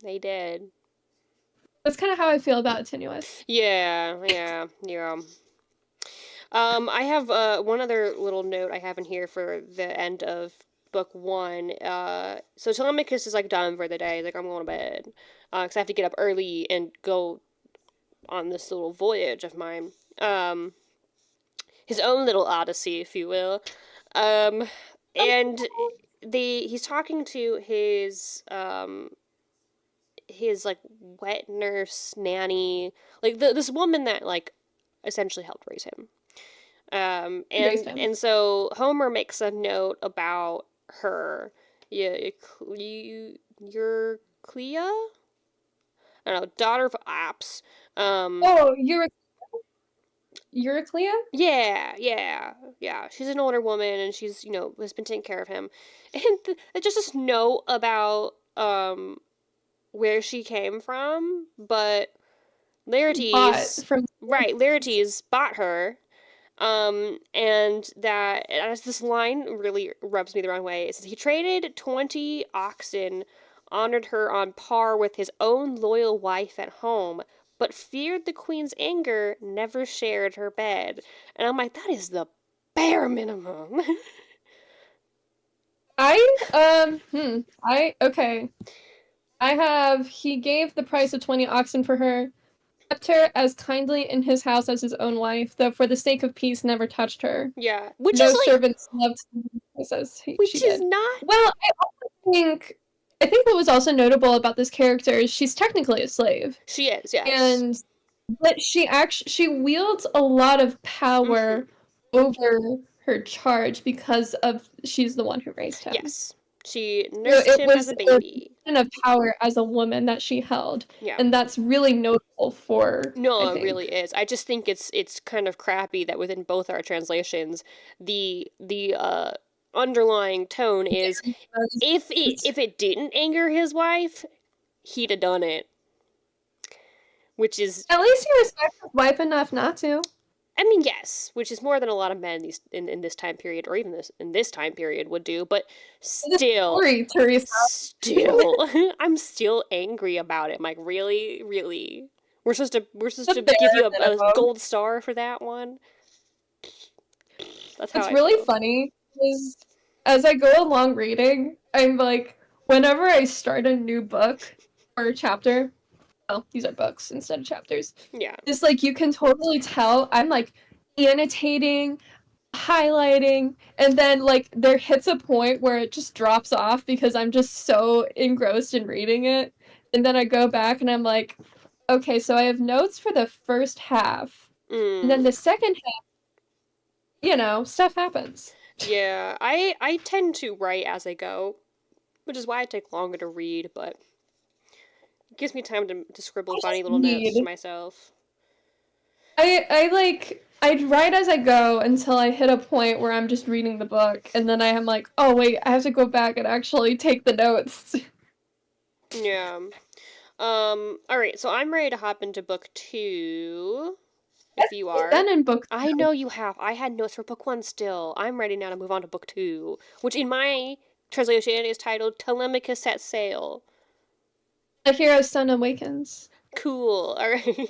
They did. That's kind of how I feel about Tenuous. Yeah, yeah, yeah. I have one other little note I have in here for the end of book one. So Telemachus is like done for the day. He's like, I'm going to bed. Because I have to get up early and go on this little voyage of mine. His own little odyssey, if you will. Um, and he's talking to his like wet nurse nanny, like this woman that like essentially helped raise him. Raised him. And so Homer makes a note about her. Yeah, you're Clea? I don't know, daughter of Ops. Oh, Euryclea? Yeah, yeah, yeah. She's an older woman, and she's has been taking care of him, and just this note about where she came from, but Bought Laertes, from right? Laertes bought her. And that as this line really rubs me the wrong way. It says he traded 20 oxen, honored her on par with his own loyal wife at home, but feared the queen's anger, never shared her bed. And I'm like, that is the bare minimum. Okay. He gave the price of 20 oxen for her, kept her as kindly in his house as his own wife, though for the sake of peace never touched her. Yeah, which No is like, servants loved her as she which is did. not. Well, think I think what was also notable about this character is she's technically a slave. She is, yes. And but she wields a lot of Mm-hmm. power over her charge because of she's the one who raised him. Yes. She So nursed it him as was a a baby. position of power as a woman that she held, Yeah. and that's really notable for I No, it really think. is. I just think it's kind of crappy that within both our translations, the underlying tone is if it didn't anger his wife, he'd have done it. Which is, At least he respects his wife enough not to. I mean, yes, which is more than a lot of men in this time period, or even in this time period would do. But still, Sorry, Theresa. still, I'm still angry about it. I'm like, really, really, we're supposed The to bare give you a minimum. gold star for that one. That's how What's I really feel. funny is as I go along reading, I'm like, whenever I start a new book or a chapter, well, these are books instead of chapters. Yeah. It's like you can totally tell I'm like annotating, highlighting, and then like there hits a point where it just drops off because I'm just so engrossed in reading it. And then I go back and I'm like, okay, so I have notes for the first half. And then Mm. the second half, stuff happens. Yeah. I tend to write as I go, which is why I take longer to read, but it gives me time to scribble I funny just little notes to read. myself. I'd write as I go until I hit a point where I'm just reading the book, and then I am like, oh wait, I have to go back and actually take the notes. Yeah. All right, so I'm ready to hop into book two. If you are. Then in book I know you have. I had notes for book one still. I'm ready now to move on to book two, which in my translation is titled Telemachus Set Sail. the hero's son awakens. Cool. All right.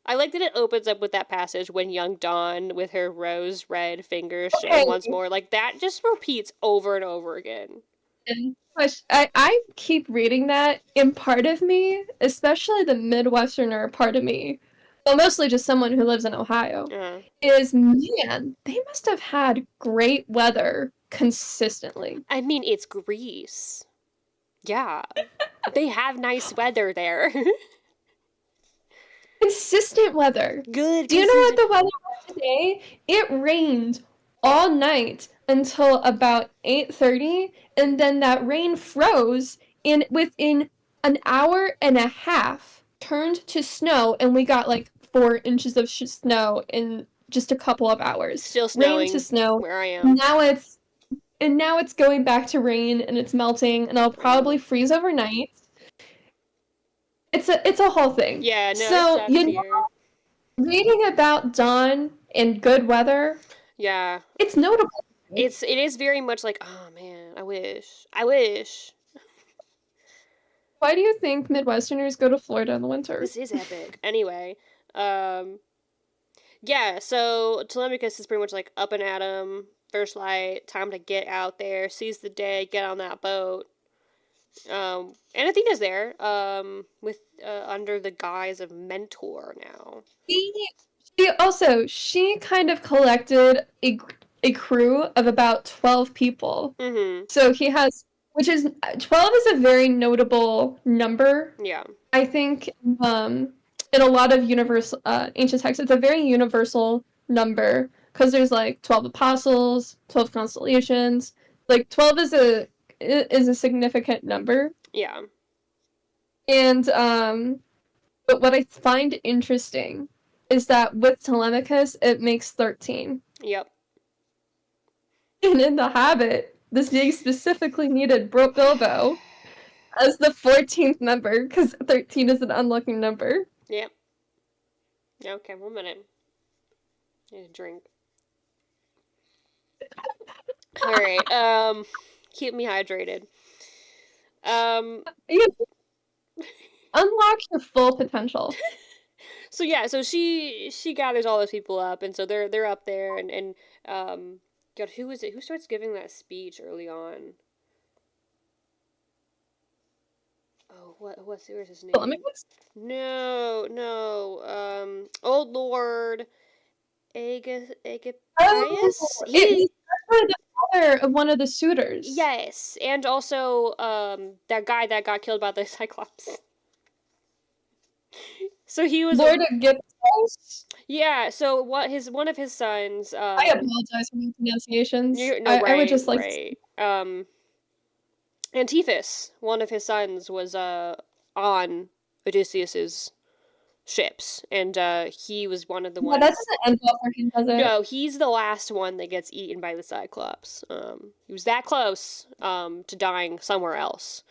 I like that it opens up with that passage when young Dawn with her rose red fingers show Okay, once more. Like that just repeats over and over again. I keep reading that, and part of me, especially the Midwesterner part of me, well, mostly just someone who lives in Ohio, is, man, they must have had great weather consistently. I mean, it's Greece. Yeah. They have nice weather there. Consistent weather. Good. Do you know what the weather was today? It rained all night until about 8:30, and then that rain froze, and within an hour and a half turned to snow, and we got like 4 inches of snow in just a couple of hours. Still snowing. Rain to snow. Where I am. Now it's going back to rain, and it's melting, and I'll probably freeze overnight. It's a whole thing. Yeah, no, so you know, reading about dawn and good weather. Yeah. It's notable. It is very much like, oh man, I wish. Why do you think Midwesterners go to Florida in the winter? This is epic. Anyway, yeah, so Telemachus is pretty much like up and at 'em, first light, time to get out there, seize the day, get on that boat. And Athena's there, with under the guise of mentor now. She kind of collected a crew of about 12 people. Mm-hmm. So he has, 12 is a very notable number. Yeah. I think in a lot of universal ancient texts, it's a very universal number because there's like 12 apostles, 12 constellations. Like 12 is a significant number. Yeah. And but what I find interesting is that with Telemachus, it makes 13. Yep. And in The Hobbit, they specifically needed Bilbo as the 14th member because 13 is an unlucky number. Yep. Okay, 1 minute. Need a drink. All right. Keep me hydrated. Unlock your full potential. So yeah, so she gathers all those people up, and so they're up there, and God, who is it? Who starts giving that speech early on? Oh, what's his name? No, Old Lord Agapius. Oh, he's the father of one of the suitors. Yes, and also that guy that got killed by the Cyclops. So he was Lord Agapius. Yeah, so one of his sons. I apologize for my pronunciations. I would just like right. Antiphus, one of his sons, was on Odysseus's ships, and he was one of the ones. That doesn't end well for him, does it? No, he's the last one that gets eaten by the Cyclops. He was that close to dying somewhere else.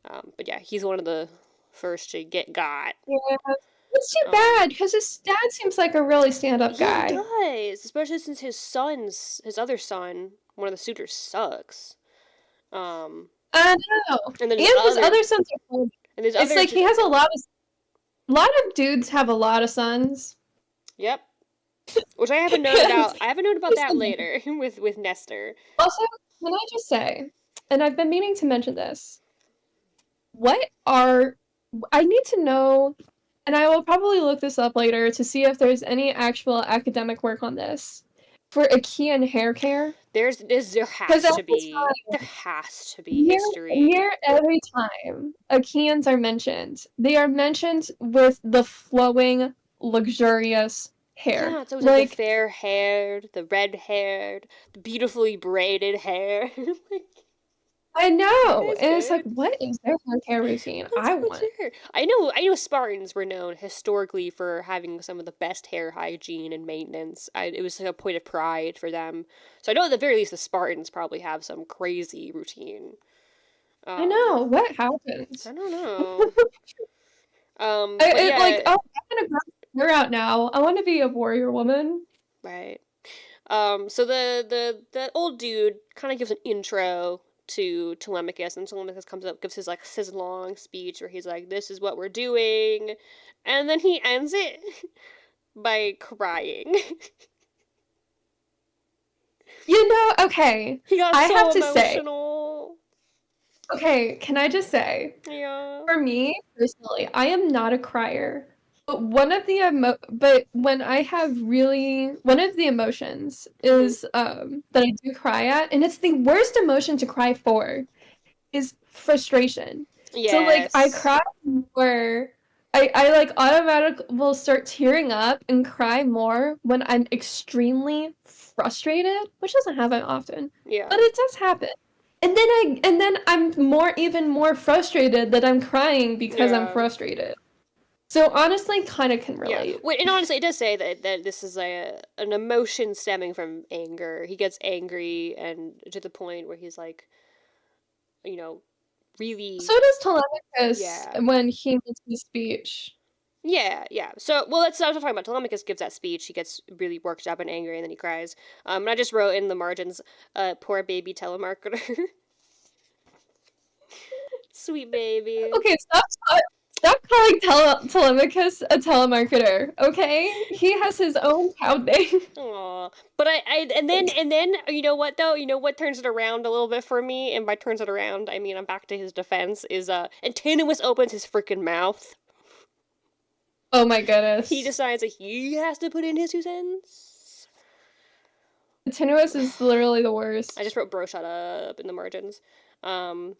But yeah, he's one of the first to get got. Yeah. It's too bad, because his dad seems like a really stand-up guy. He does, especially since his other son, one of the suitors, sucks. I know. And his other sons are cool. It's like he has a lot of dudes have a lot of sons. Yep. Which I have a note about. I have a note about that later with Nestor. Also, can I just say, and I've been meaning to mention this, I need to know, and I will probably look this up later to see if there's any actual academic work on this, for Achaean hair care. There has to be history. Here, every time Achaeans are mentioned, they are mentioned with the flowing, luxurious hair. Yeah, so like the fair-haired, the red-haired, the beautifully braided hair. I know, and it's like, what is their hair care routine? I want. I know Spartans were known historically for having some of the best hair hygiene and maintenance. It was like a point of pride for them. So I know at the very least the Spartans probably have some crazy routine. I know, what happened? I don't know. I'm gonna grow hair out now. I want to be a warrior woman. Right. So the old dude kind of gives an intro to Telemachus, and Telemachus comes up, gives his long speech where he's like, "This is what we're doing," and then he ends it by crying. Okay. He got I so have to emotional. Okay, can I just say, Yeah. for me personally, I am not a crier. But when I have really one of the emotions Mm-hmm. is that I do cry at, and it's the worst emotion to cry for, is frustration. So like I Yes. cry more I like automatic will start tearing up and cry more when I'm extremely frustrated, which doesn't happen often, Yeah. but it does happen. And then I'm even more frustrated that I'm crying because I'm Yeah. frustrated. So honestly, kind of can Yeah. relate. Wait, and honestly, it does say that this is an emotion stemming from anger. He gets angry and to the point where he's like, you know, really, So does Telemachus yeah. when he makes his speech. Yeah, yeah. So, well, that's what I was talking about. Telemachus gives that speech. He gets really worked up and angry, and then he cries. And I just wrote in the margins, "Poor baby telemarketer, sweet baby." Okay, stop calling Telemachus a telemarketer, okay? He has his own town name. Aw. But and then, you know what though? You know what turns it around a little bit for me? And by turns it around, I mean I'm back to his defense. Is Antinous opens his freaking mouth. Oh my He goodness. decides that he has to put in his 2 cents. Tenuous is literally the I just worst. wrote "bro, shut up" in the margins. Um,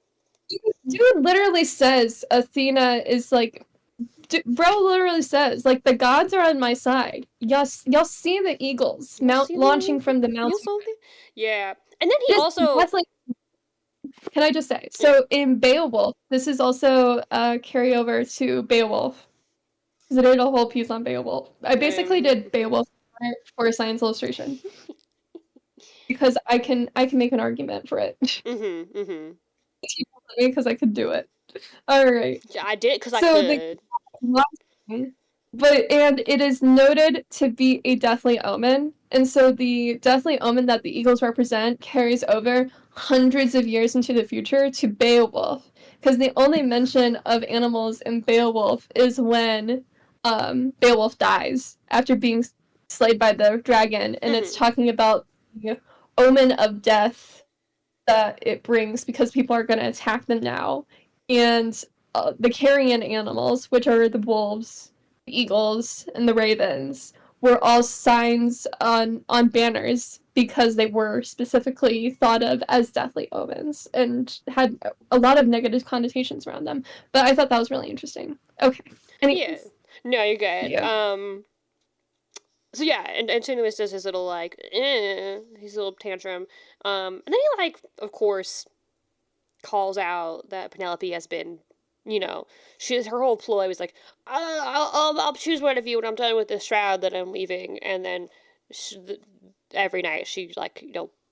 Dude literally says Athena is like, bro literally says, like, the gods are on my side. Y'all see the eagles you'll see the launching eagle. from the You'll mountain. see the. Yeah, and then he This, also. that's like, can I just say? Yeah. So in Beowulf, this is also a carryover to Beowulf. Because I did a whole piece on Beowulf. I basically did Beowulf for a science illustration because I can make an argument for it. Mm-hmm. Because I could do it. All right. Yeah, I did it because I So the could. and it is noted to be a deathly omen, and so the deathly omen that the eagles represent carries over hundreds of years into the future to Beowulf, because the only mention of animals in Beowulf is when Beowulf dies after being slayed by the dragon, and it's Mm-hmm. talking about the omen of death that it brings because people are going to attack them now. And the carrion animals, which are the wolves, the eagles, and the ravens, were all signs on banners because they were specifically thought of as deathly omens and had a lot of negative connotations around them. But I thought that was really interesting. Okay. Yeah. Anyways, No, you're good. yeah. So yeah, and Antinous does his little like, his little tantrum. And then he like, of course, calls out that Penelope has been, you know, her whole ploy was like, I'll choose one of you when I'm done with the shroud that I'm leaving, and then every night she like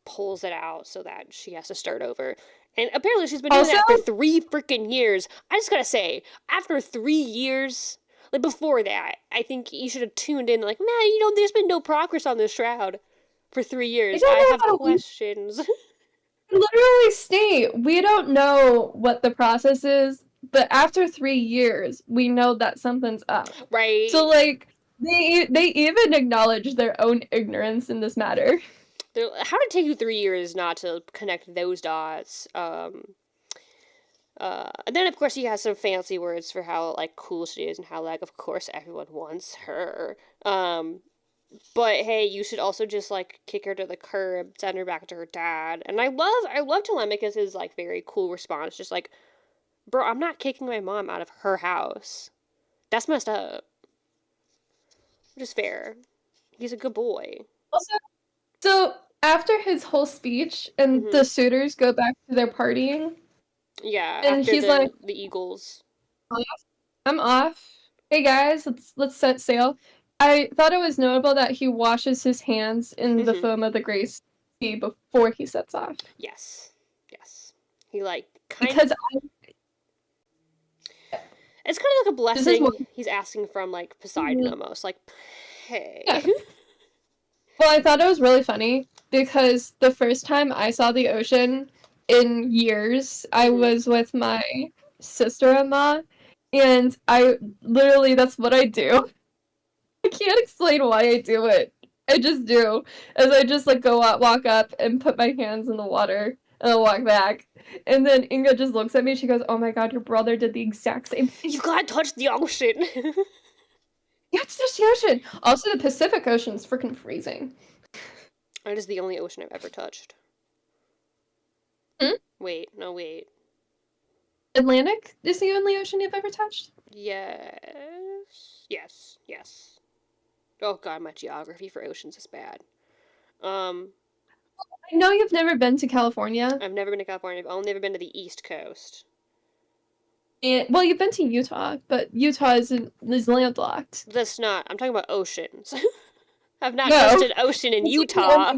pulls it out so that she has to start over. And apparently she's been doing Also, that for 3 freaking years. I just gotta say, after 3 years, like before that, I think you should have tuned in. Like, man, there's been no progress on this shroud for three I years. I don't have know how questions. literally state we don't know what the process is, but after 3 years, we know that something's up. Right? So like they even acknowledge their own ignorance in this matter. How did it take you 3 years not to connect those dots? And then of course he has some fancy words for how like cool she is and how like of course everyone wants her. But hey, you should also just like kick her to the curb, send her back to her dad. And I love Telemachus's like very cool response, just like, bro, I'm not kicking my mom out of her house. That's messed up. Which is fair. He's a good boy. Also, so after his whole speech and Mm-hmm. the suitors go back to their partying, Yeah, and after he's like, the Eagles. I'm off. Hey guys, let's set sail. I thought it was notable that he washes his hands in the Mm-hmm. foam of the Grace Sea before he sets off. Yes. Yes. He like kind Because it's kind of like a this is more blessing he's asking from like Poseidon almost. Like, yeah. hey. Well, I thought it was really funny because the first time I saw the ocean in years, I Mm-hmm. was with my sister-in-law, and I literally that's what I do. I can't explain why I do it. I just do. As I just like go out, walk up and put my hands in the water And I'll walk back. And then Inga just looks at me. She goes, "Oh my god, your brother did the exact same thing." You gotta touch the ocean. Yeah, it's just the ocean. Also, the Pacific Ocean's freaking freezing. That is the only ocean I've ever touched. Hmm? Wait, no, wait. Atlantic is the only ocean you've ever touched? Yes. Yes. Yes. Oh god, my geography for oceans is bad. Um, I know you've never been to California. I've never been to California. I've only ever been to the East Coast. And, well, you've been to Utah, but Utah is landlocked. That's not. I'm talking about oceans. I've not No. touched an ocean in Utah.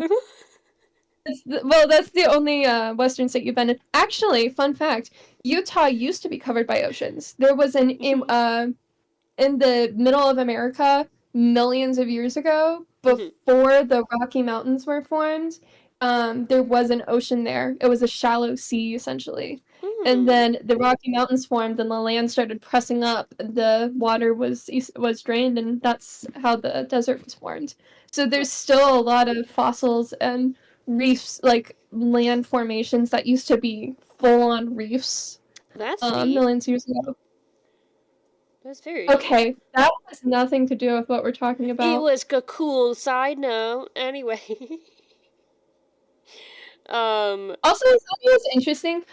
That's the only Western state you've been in. Actually, fun fact: Utah used to be covered by oceans. There was in the middle of America millions of years ago, before the Rocky Mountains were formed. There was an ocean there. It was a shallow sea, essentially. And then the Rocky Mountains formed, and the land started pressing up. The water was drained, and that's how the desert was formed. So there's still a lot of fossils and reefs, like land formations that used to be full-on reefs. That's millions of years ago. That's very okay. Neat. That has nothing to do with what we're talking about. It was a cool side note. Anyway. Also, something was interesting.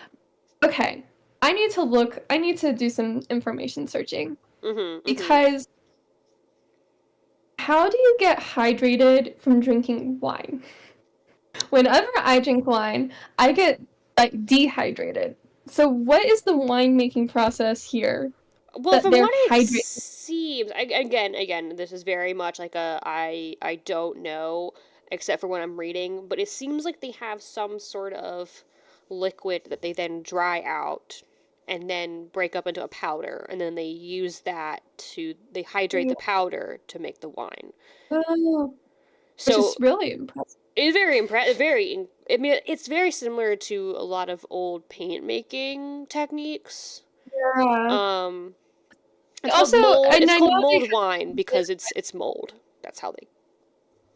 Okay, I need to do some information searching. Because how do you get hydrated from drinking wine? Whenever I drink wine, I get like dehydrated. So what is the winemaking process here? Well, from what it seems, again, this is very much like I don't know, except for when I'm reading, but it seems like they have some sort of liquid that they then dry out and then break up into a powder, and then they use that they hydrate the powder to make the wine. Oh, so which is really impressive. It's very impressive. I mean, it's very similar to a lot of old paint making techniques. Yeah. It's called mold wine because it's mold. That's how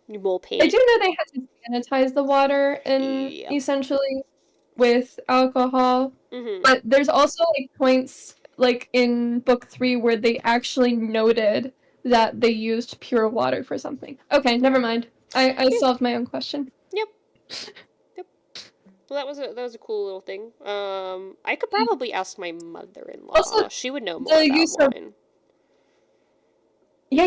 you mold paint. I do know they had to sanitize the water and essentially with alcohol. But there's also like points like in book 3 where they actually noted that they used pure water for something. Okay, never mind. I solved my own question. Yep. Well, that was a cool little thing. I could probably ask my mother-in-law. Also, she would know more about wine. Yeah,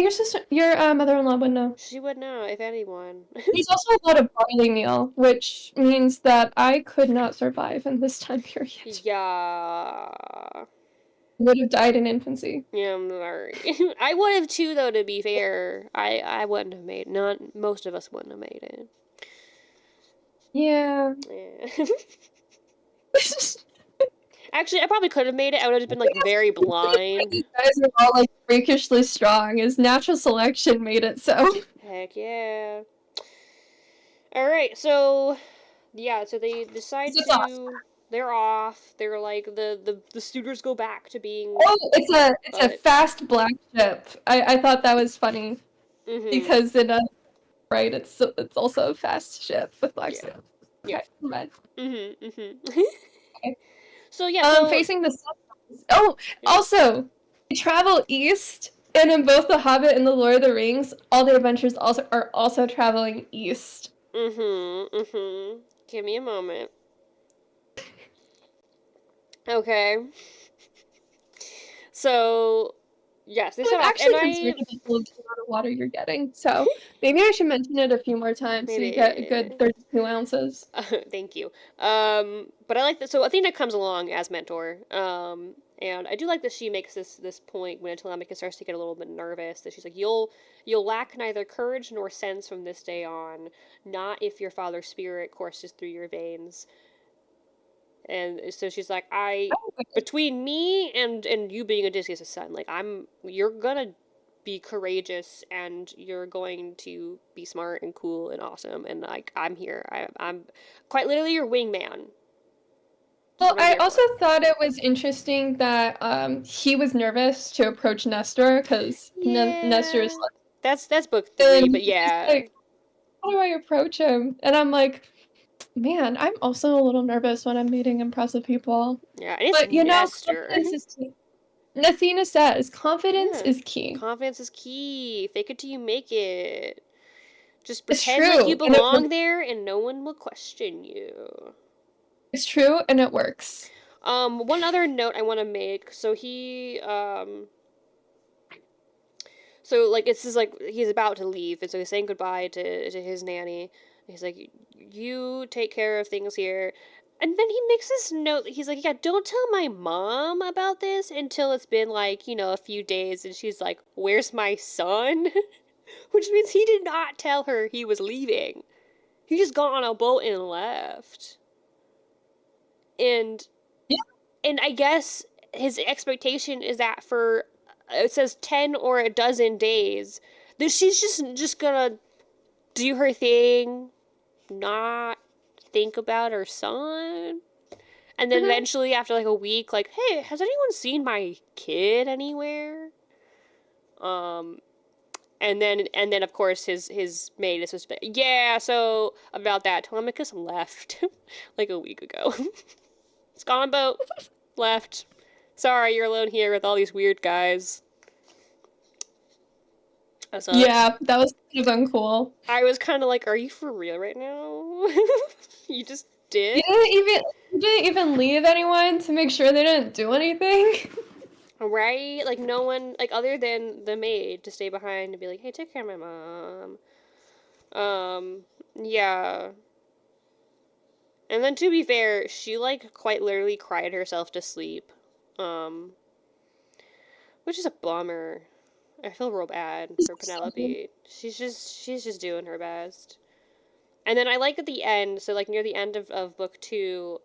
your mother-in-law would know. She would know, if anyone. There's also a lot of barley meal, which means that I could not survive in this time period. Yeah. Would have died in infancy. Yeah, I'm sorry. I would have too, though, to be fair. I wouldn't have made it. Most of us wouldn't have made it. Yeah. Actually, I probably could have made it. I would have just been, like, very blind. You guys are all, like, freakishly strong, as natural selection made it so. Heck yeah. Alright, so... Yeah, so they decide to... They're off. They're like, the suitors go back to being... Oh, it's a fast black ship. I thought that was funny. Because in a... Right, it's also a fast ship with black ship. Okay, right. Okay. So yeah, facing the sun. Oh, also, they travel east, and in both The Hobbit and The Lord of the Rings, all the adventures are also traveling east. Give me a moment. Okay. So, yes, they set off, and concerned about the amount of water you're getting, so maybe I should mention it a few more times so you get a good 32 ounces. Thank you. But I like that. So Athena comes along as mentor, and I do like that she makes this point when Telemachus starts to get a little bit nervous, that she's like, you'll lack neither courage nor sense from this day on, not if your father's spirit courses through your veins. And so she's like, between me and you being Odysseus' son, like, you're gonna be courageous, and you're going to be smart and cool and awesome, and, like, I'm here. I'm quite literally your wingman. Well, I also thought it was interesting that he was nervous to approach Nestor, because Nestor is like... That's book 3, but yeah. Like, how do I approach him? And I'm like, Man, I'm also a little nervous when I'm meeting impressive people. Yeah, and it's But, Nestor. confidence is key. Athena says, confidence Yeah. is key. Confidence is key. Fake it till you make it. Just It's pretend like you true, and belong there and no one will question you. it's true, and it works. One other note I want to make. So like it's just like he's about to leave, and so he's saying goodbye to his nanny. He's like, "You take care of things here," and then he makes this note. He's like, "Yeah, don't tell my mom about this until it's been like a few days." And she's like, "Where's my son?" Which means he did not tell her he was leaving. He just got on a boat and left. And Yeah. and I guess his expectation is that for it says 10 or a dozen days that she's just gonna do her thing, not think about her son. And then eventually after like a week, like, hey, has anyone seen my kid anywhere? And then of course his maid is supposed to be, yeah, so about that, Telemachus left like a week ago. He's gone on boat, left. Sorry, you're alone here with all these weird guys. So yeah, that was kind of uncool. I was kind of like, are you for real right now? You just did? You didn't even leave anyone to make sure they didn't do anything? Right? Like, no one, like, other than the maid to stay behind and be like, hey, take care of my mom. Yeah. And then to be fair, she, like, quite literally cried herself to sleep. Which is a bummer. I feel real bad for Penelope. She's just doing her best. And then I like at the end, so like near the end of book 2,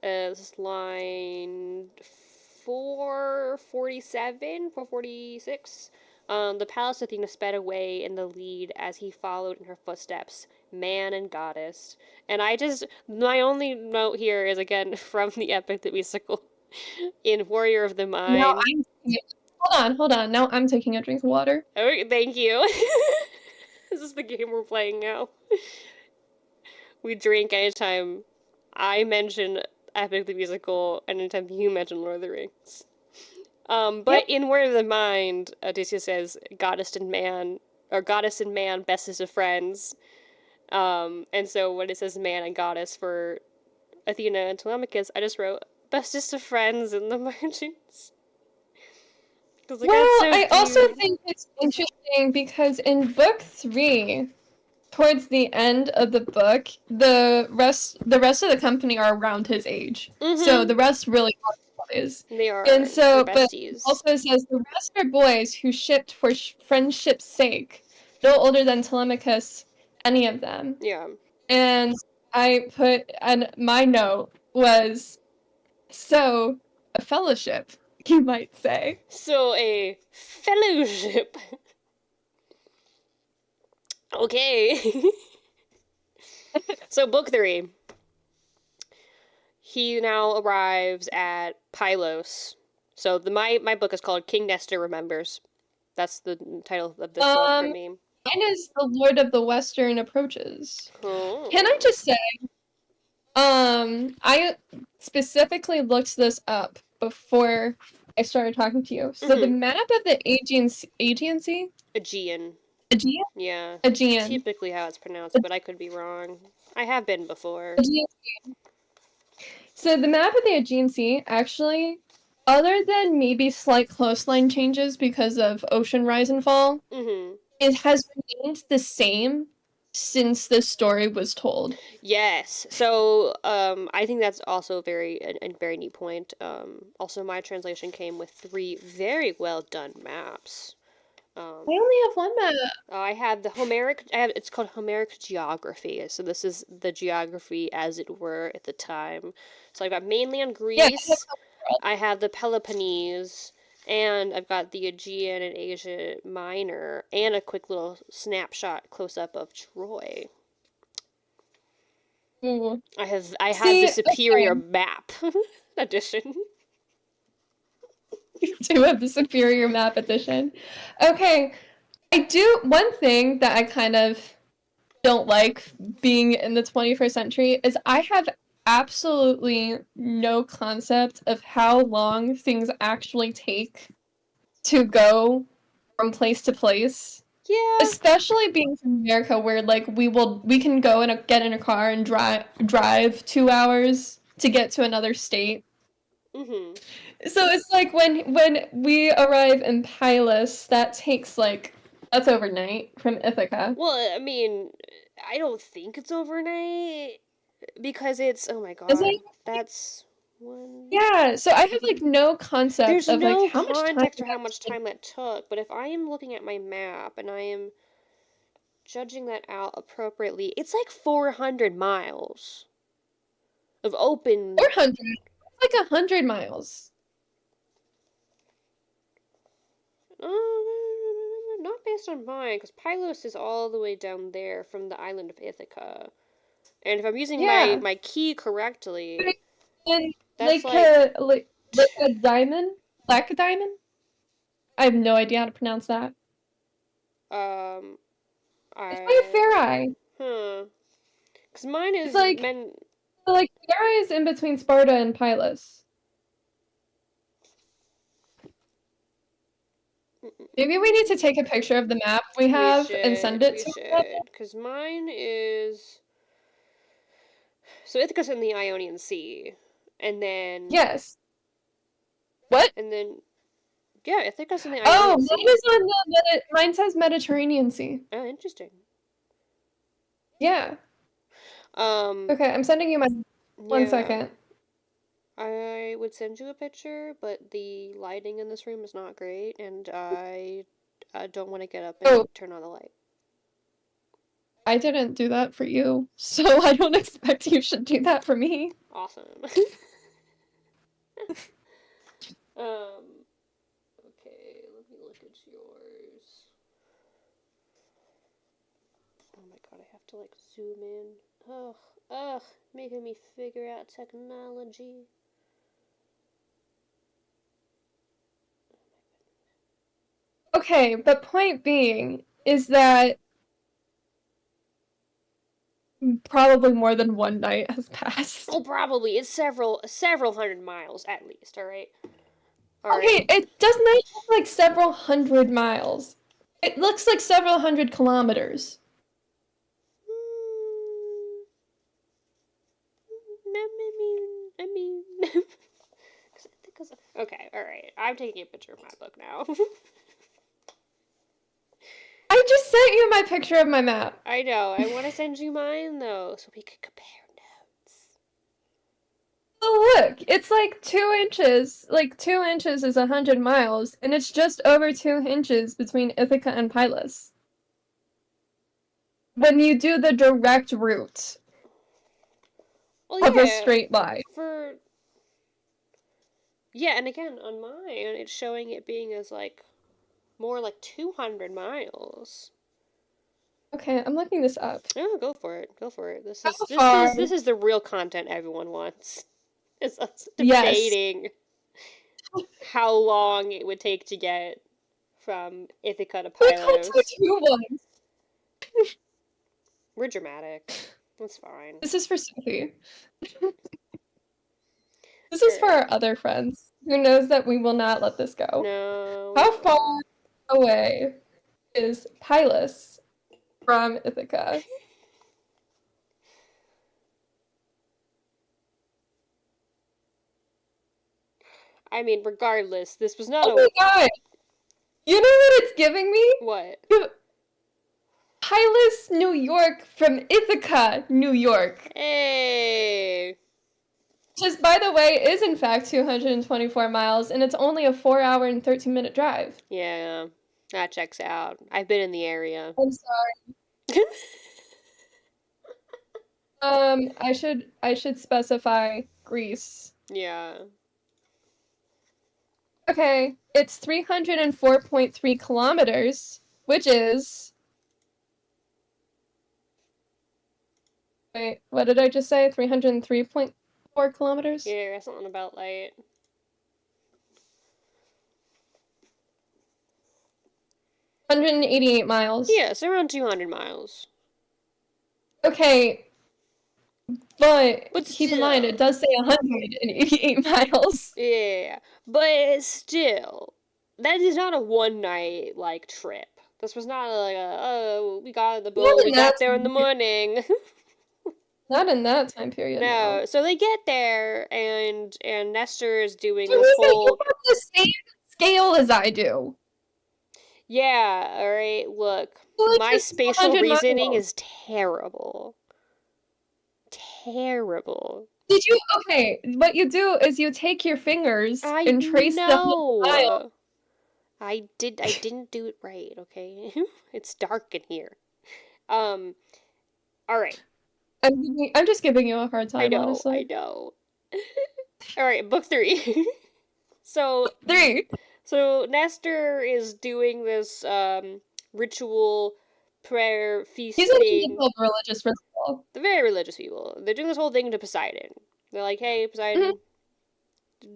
this is line 447, 446. The palace Athena sped away in the lead as he followed in her footsteps, man and goddess. And my only note here is again from the epic, the musical, in Warrior of the Mind. Hold on. Now I'm taking a drink of water. Oh, thank you. This is the game we're playing now. We drink anytime I mention Epic the Musical and anytime you mention Lord of the Rings. But in Word of the Mind, Odysseus says, goddess and man, bestest of friends. And so when it says man and goddess for Athena and Telemachus, I just wrote bestest of friends in the margins. Well, I also think it's interesting because in book 3, towards the end of the book, the rest of the company are around his age. Mm-hmm. So the rest really are boys. They are. And so, but besties. Also says the rest are boys who shipped for friendship's sake, no older than Telemachus, any of them. Yeah. And my note was, so a fellowship, you might say. So a fellowship. Okay. So book 3. He now arrives at Pylos. So my book is called King Nestor Remembers. That's the title of this book for me. Mine is The Lord of the Western Approaches. Oh. Can I just say, I specifically looked this up before I started talking to you. So the map of the Aegean. Yeah. Aegean. Typically how it's pronounced, but I could be wrong. I have been before. Aegean. So the map of the Aegean Sea, actually, other than maybe slight coastline changes because of ocean rise and fall, it has remained the same since the story was told. Yes. So I think that's also a very neat point. Also, my translation came with 3 very well done maps. I only have one map. I have the Homeric. It's called Homeric geography. So this is the geography as it were at the time. So I've got mainland Greece. Yeah, I have the Peloponnese, and I've got the Aegean and Asia Minor, and a quick little snapshot close up of Troy. Ooh. I have the superior map edition. You do have the superior map edition. Okay. One thing that I kind of don't like being in the 21st century is I have absolutely no concept of how long things actually take to go from place to place. Yeah. Especially being from America, where like we can go and get in a car and drive 2 hours to get to another state. Mm-hmm. So it's like when we arrive in Pylos, that's overnight from Ithaca. Well, I mean, I don't think it's overnight because it's, oh my Is god, it? that's one. Yeah. So I have like no concept There's of like no how much time context for how much time that took, but if I am looking at my map and I am judging that out appropriately, it's like 400 miles of open. 400. It's like 100 miles. Not based on mine, because Pylos is all the way down there from the island of Ithaca. And if I'm using Yeah. my key correctly, And that's like like a diamond, black diamond. I have no idea how to pronounce that. um It's by a fair eye. huh. Because mine It's is like men. fair eye is in between Sparta and Pylos. Maybe we need to take a picture of the map we have and send it to each other. Because mine is. So Ithaca's in the Ionian Sea. And then. Yes. What? And then. Yeah, Ithaca's in the Oh, Ionian Sea. mine is on mine says Mediterranean Sea. Oh, interesting. Yeah. Okay, I'm sending you my. One second. I would send you a picture, but the lighting in this room is not great, and I don't want to get up and turn on the light. I didn't do that for you, so I don't expect you should do that for me. Awesome. Okay, let me look at yours. Oh my god, I have to like zoom in. Ugh, making me figure out technology. Okay, but point being is that probably more than one night has passed. Oh, probably. It's several hundred miles at least, alright? Okay, it does not look like several hundred miles. It looks like several hundred kilometers. I mean, okay, alright. I'm taking a picture of my book now. I just sent you my picture of my map. I know. I want to send you mine, though, so we can compare notes. Oh, look. It's like 2 inches. Like, 2 inches is 100 miles, and it's just over 2 inches between Ithaca and Pylos. When you do the direct route of a straight line. Yeah, and again, on mine, it's showing it being as, like, more like 200 miles. Okay, I'm looking this up. Oh, go for it. Go for it. This is the real content everyone wants. It's us debating how long it would take to get from Ithaca to Pylos. We're dramatic. That's fine. This is for Sophie. This is for our other friends who knows that we will not let this go. No. How far away is Pylos from Ithaca? I mean, regardless, this was not Oh my god! You know what it's giving me? What? Pylos, New York from Ithaca, New York. Hey! Which, by the way, is in fact 224 miles, and it's only a 4-hour and 13-minute drive. Yeah, that checks out. I've been in the area. I'm sorry. I should specify Greece. Yeah. Okay, it's 304.3 kilometers, which is... Wait, what did I just say? 303.4 kilometers? Yeah, something about light. $188 miles. Yeah, it's around 200 miles. Okay, but But keep in mind, it still. does say 188 miles. Yeah. But still. That is not a one night, like, trip. This was not like oh, we got on the Not boat, we in that got there in the time period. morning. Not in that time period, no. No. So they get there, and Nestor is doing this Teresa, you whole. have the same scale as I do. Yeah, alright, look. My Villages spatial 100 reasoning miles. is terrible. Terrible. Did you? Okay, what you do is you take your fingers I and trace the 100 miles. know. I didn't do it right, okay? It's dark in here. Um, all right. I'm just giving you a hard I time, know, I honestly. know. All right, book 3. So, 3. so Nestor is doing this ritual prayer He's a feasting. people of religious ritual. The very religious people. They're doing this whole thing to Poseidon. They're like, "Hey, Mhm. Poseidon,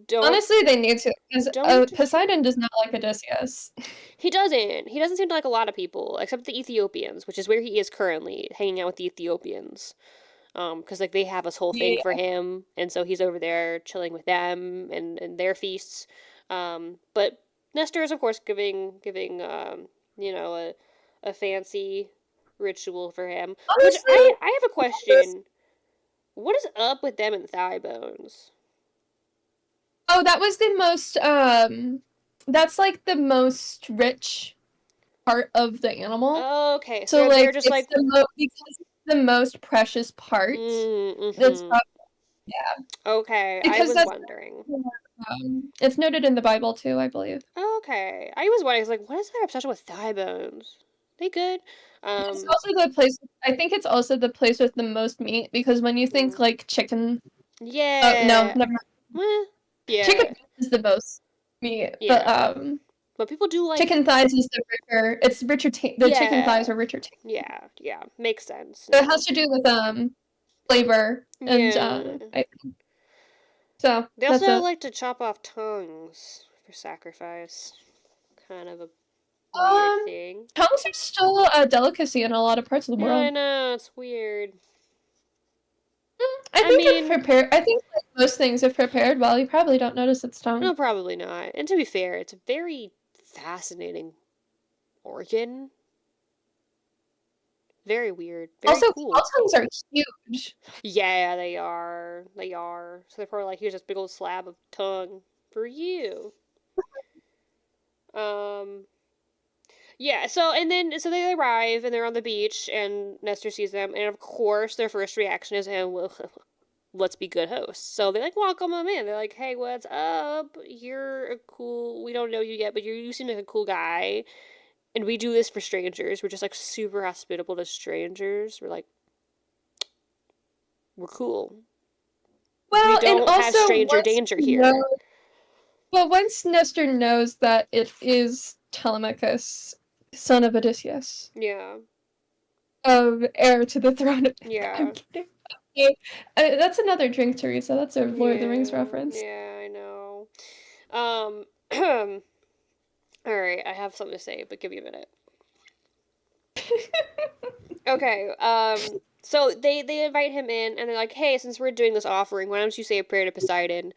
don't Honestly, they need to, because don't destroy." Poseidon does not like Odysseus. He doesn't. He doesn't seem to like a lot of people, except the Ethiopians, which is where he is currently, hanging out with the Ethiopians. Because like they have this whole thing for Yeah. him, and so he's over there chilling with them and their feasts. But Nestor is of course giving you know a fancy ritual for him. Which Honestly, I have a question. What is up with them and thigh bones? oh, that was the most, that's like the most rich part of the animal. Okay, So, so they're like, just it's like because it's the most precious part. That's mm-hmm. probably, yeah. Okay, I Because was that's, wondering. it's noted in the Bible too, I believe. Okay, I was wondering. I was like, what is their obsession with thigh bones? They good? It's Um, also the place, I think it's also the place with the most meat, because when you think, mm, like, chicken, oh, no, yeah, never mind. Chicken yeah, is the most meat, but, yeah. But people do like, chicken thighs is the richer, it's richer, the chicken thighs yeah, are richer. yeah. Makes sense So it has now. to do with, flavor, and, Yeah. so, They that's also it. like to chop off tongues for sacrifice. Kind of a weird Um, thing. tongues are still a delicacy in a lot of parts of the Yeah, I world. know it's weird. I I think if mean, prepared, I think like most things, if prepared well, you probably don't notice its tongue. no, probably not. And to be fair, it's a very fascinating organ. Very weird. Very Also, cow cool. tongues are huge. Yeah, they are. They are. So they're probably like, here's this big old slab of tongue for you. Um, yeah, so and then so they arrive and they're on the beach and Nestor sees them and of course their first reaction is, "Oh, well, let's be good hosts." So they like welcome them in. They're like, "Hey, what's up? You're a cool. We don't know you yet, but you seem like a cool guy, and we do this for strangers. We're just like super hospitable to strangers. We're like, we're cool. We Well, and don't have also stranger danger here." once Nestor knows that it is Telemachus, son of Odysseus, Yeah. heir to the throne of I'm Yeah. kidding. Okay. That's another drink, Teresa. That's a Lord of the Rings Yeah. reference. Yeah, I know. All right, I have something to say, but give me a minute. Okay. So they invite him in, and they're like, "Hey, since we're doing this offering, why don't you say a prayer to Poseidon?"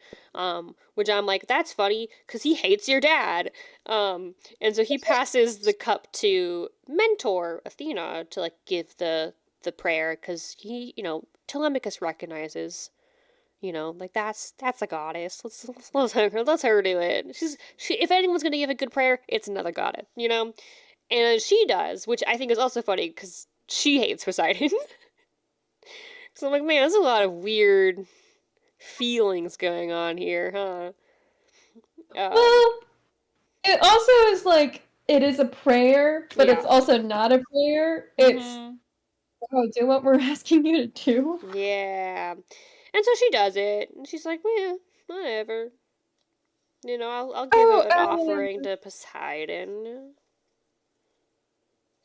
Which I'm like, "That's funny, cause he hates your dad." And so he passes the cup to Mentor Athena to like give the prayer, cause he, Telemachus recognizes, like that's a goddess. Let's let her do it. She if anyone's gonna give a good prayer, it's another goddess. And she does, which I think is also funny because she hates Poseidon. So I'm like, man, there's a lot of weird feelings going on here, huh? Um, Well, it also is like it is a prayer, but yeah. it's also not a prayer. It's Mm-hmm. oh, do what we're asking you to do. Yeah. And so she does it, and she's like, yeah, whatever. I'll give Oh, an offering to Poseidon.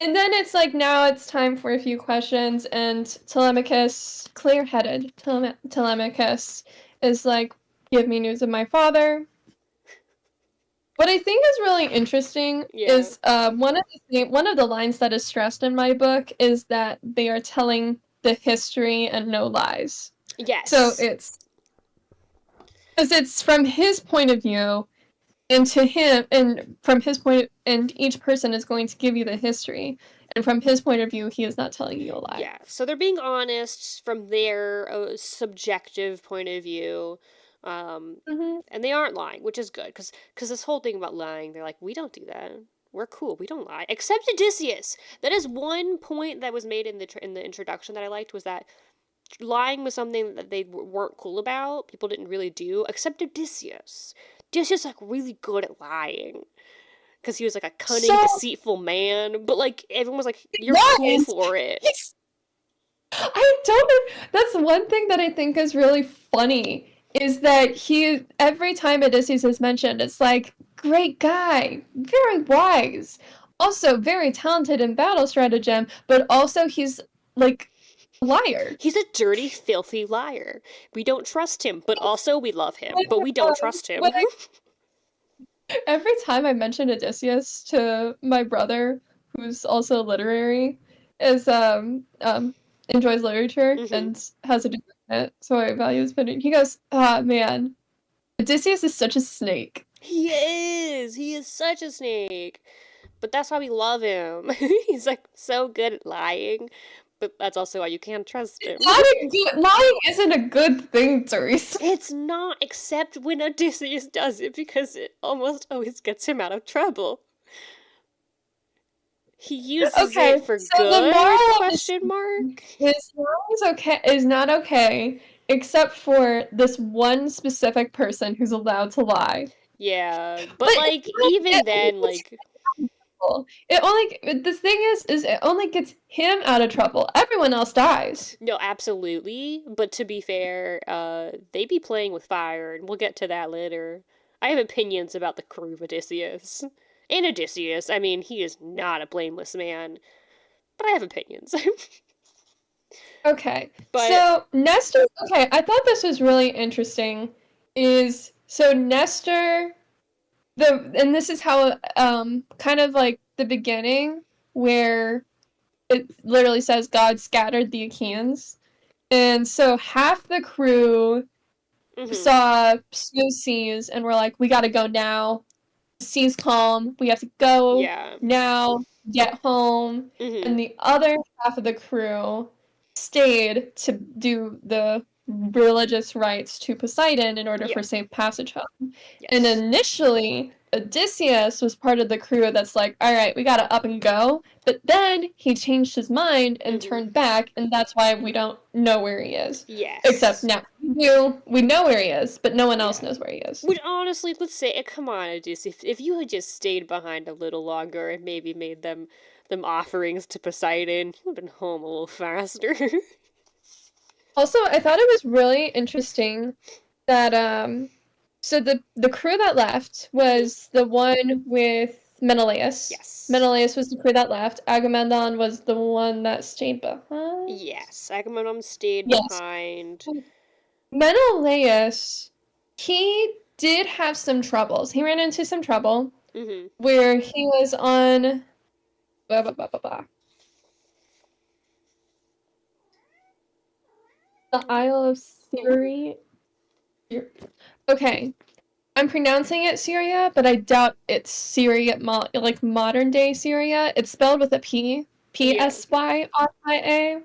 and then it's like now it's time for a few questions, and Telemachus, clear-headed Telemachus, is like, "Give me news of my father." What I think is really interesting Yeah. is one of the lines that is stressed in my book is that they are telling the history and no lies. Yes. So it's from his point of view, and to him, and from his point, and each person is going to give you the history, and from his point of view, he is not telling you a lie. Yeah, so they're being honest from their subjective point of view, and they aren't lying, which is good, because this whole thing about lying, they're like, we don't do that. We're cool. We don't lie, except Odysseus. That is one point that was made in the introduction that I liked, was that lying was something that they weren't cool about. People didn't really do, except Odysseus. Odysseus like really good at lying. Because he was like a cunning, deceitful man, but like everyone was like, "You're cool for it." I don't know. That's one thing that I think is really funny, is that every time Odysseus is mentioned, it's like, great guy, very wise, also very talented in battle stratagem, but also he's like a liar. He's a dirty, filthy liar. We don't trust him, but also we love him, but we don't trust him. Every time I mention Odysseus to my brother, who's also literary, enjoys literature and has a degree in it, so I value his opinion. He goes, man, Odysseus is such a snake. He is! He is such a snake! But that's why we love him. He's like so good at lying, but that's also why you can't trust him. Lying isn't a good thing, Theresa. It's not, except when Odysseus does it, because it almost always gets him out of trouble. He uses it for good? Question mark. His lie is not okay, except for this one specific person who's allowed to lie. Yeah, but like even then, like the thing is it only gets him out of trouble. Everyone else dies. No, absolutely. But to be fair, they be playing with fire, and we'll get to that later. I have opinions about the crew of Odysseus. And Odysseus, I mean, he is not a blameless man. But I have opinions. Okay. So Nestor, okay, I thought this was really interesting. Nestor, and this is how kind of like the beginning where it literally says God scattered the Achaeans. And so half the crew saw smooth seas and were like, we gotta go now. The sea's calm. We have to go now, get home. And the other half of the crew stayed to do the religious rites to Poseidon in order for safe passage home. Yes. And initially, Odysseus was part of the crew that's like, all right, we gotta up and go. But then he changed his mind and turned back, and that's why we don't know where he is. Yes. Except now we know where he is, but no one else knows where he is. Which honestly, let's say, come on, Odysseus, if you had just stayed behind a little longer and maybe made them offerings to Poseidon, you would have been home a little faster. Also, I thought it was really interesting that so the crew that left was the one with Menelaus. Yes. Menelaus was the crew that left. Agamemnon was the one that stayed behind. Yes, Agamemnon stayed behind. Menelaus, he did have some troubles. He ran into some trouble where he was on the Isle of Syria. Okay. I'm pronouncing it Syria, but I doubt it's Syria, like modern day Syria. It's spelled with a P. P-S-Y-R-I-A.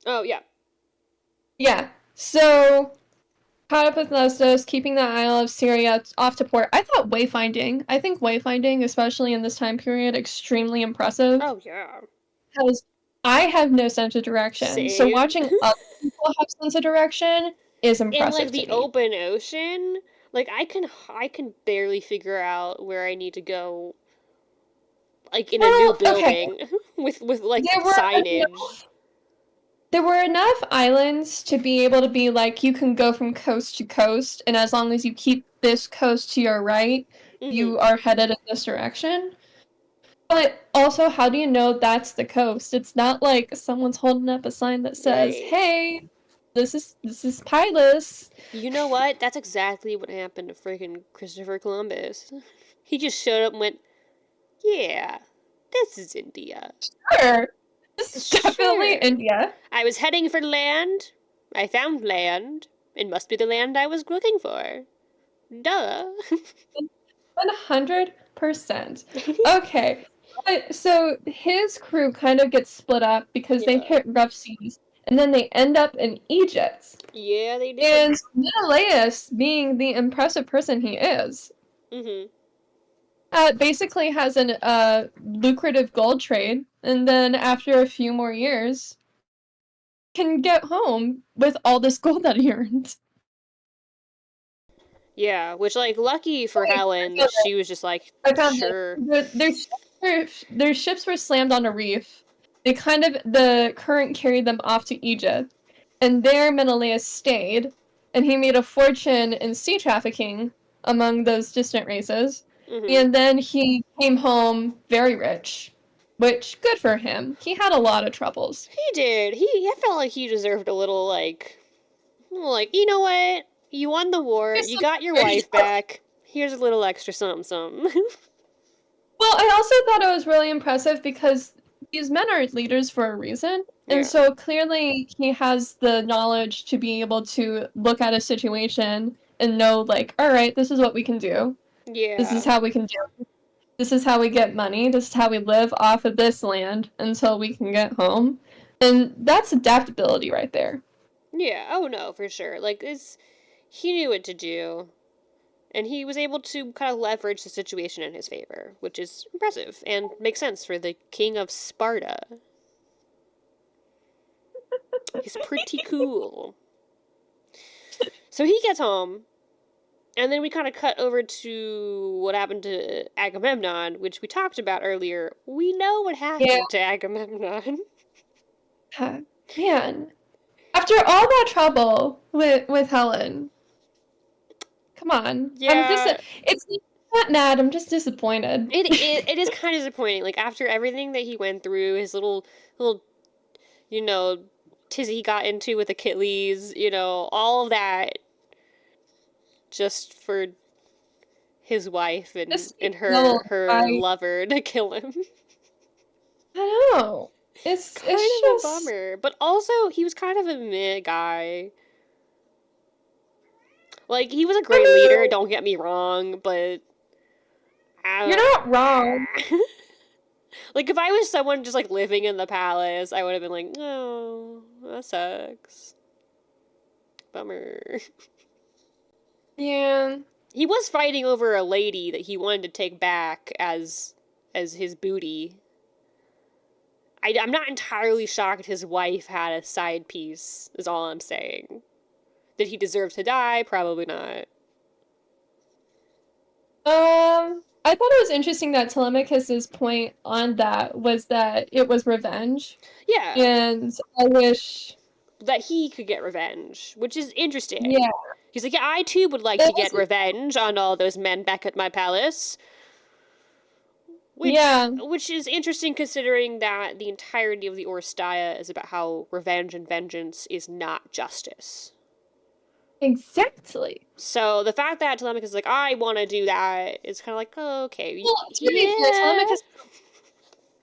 Oh, yeah. Yeah. So, Patroclus keeping the Isle of Syria off to port. I think wayfinding, especially in this time period, extremely impressive. Oh, yeah. Because I have no sense of direction. Same. So watching other people have sense of direction is impressive. In, like, the open ocean, like, I can barely figure out where I need to go, like, in a new building with like, signage. There were enough islands to be able to be like, you can go from coast to coast, and as long as you keep this coast to your right, you are headed in this direction. But also, how do you know that's the coast? It's not like someone's holding up a sign that says, hey, this is Pylos. You know what? That's exactly what happened to freaking Christopher Columbus. He just showed up and went, yeah, this is India. Sure. This is definitely India. I was heading for land. I found land. It must be the land I was looking for. Duh. 100%. Okay. So his crew kind of gets split up because they hit rough seas, and then they end up in Egypt. Yeah, they did. And Menelaus, being the impressive person he is, basically has a lucrative gold trade, and then after a few more years, can get home with all this gold that he earned. Yeah, which, like, lucky for Helen that she was just like, sure. Their ships were slammed on a reef. The current carried them off to Egypt, and there Menelaus stayed, and he made a fortune in sea trafficking among those distant races, and then he came home very rich, which, good for him. He had a lot of troubles. He did. I felt like he deserved a little, like, you know what? You won the war, you got your wife back, here's a little extra something something. Well, I also thought it was really impressive because these men are leaders for a reason, and so clearly he has the knowledge to be able to look at a situation and know, like, all right, this is what we can do. Yeah. This is how we can do it. This is how we get money. This is how we live off of this land until we can get home. And that's adaptability right there. Yeah, oh no, for sure. Like, he knew what to do. And he was able to kind of leverage the situation in his favor, which is impressive and makes sense for the king of Sparta. He's pretty cool. So he gets home, and then we kind of cut over to what happened to Agamemnon, which we talked about earlier. We know what happened to Agamemnon. Man, after all that trouble with Helen, come on. Yeah. It's not mad, I'm just disappointed. It is kind of disappointing. Like, after everything that he went through, his little, tizzy he got into with Achilles, all of that, just for his wife and her lover to kill him. I know. It's kind of a bummer. But also, he was kind of a meh guy. Like, he was a great leader, don't get me wrong, but... You're not wrong. Like, if I was someone just, like, living in the palace, I would have been like, oh, that sucks. Bummer. Yeah. He was fighting over a lady that he wanted to take back as his booty. I'm not entirely shocked his wife had a side piece, is all I'm saying. Did he deserve to die? Probably not. I thought it was interesting that Telemachus's point on that was that it was revenge. Yeah. And I wish that he could get revenge, which is interesting. Yeah. He's like, yeah, I too would like to get revenge on all those men back at my palace. Which is interesting considering that the entirety of the Oresteia is about how revenge and vengeance is not justice. Exactly. So the fact that Telemachus is like, I want to do that, is kind of like, oh, okay. Well,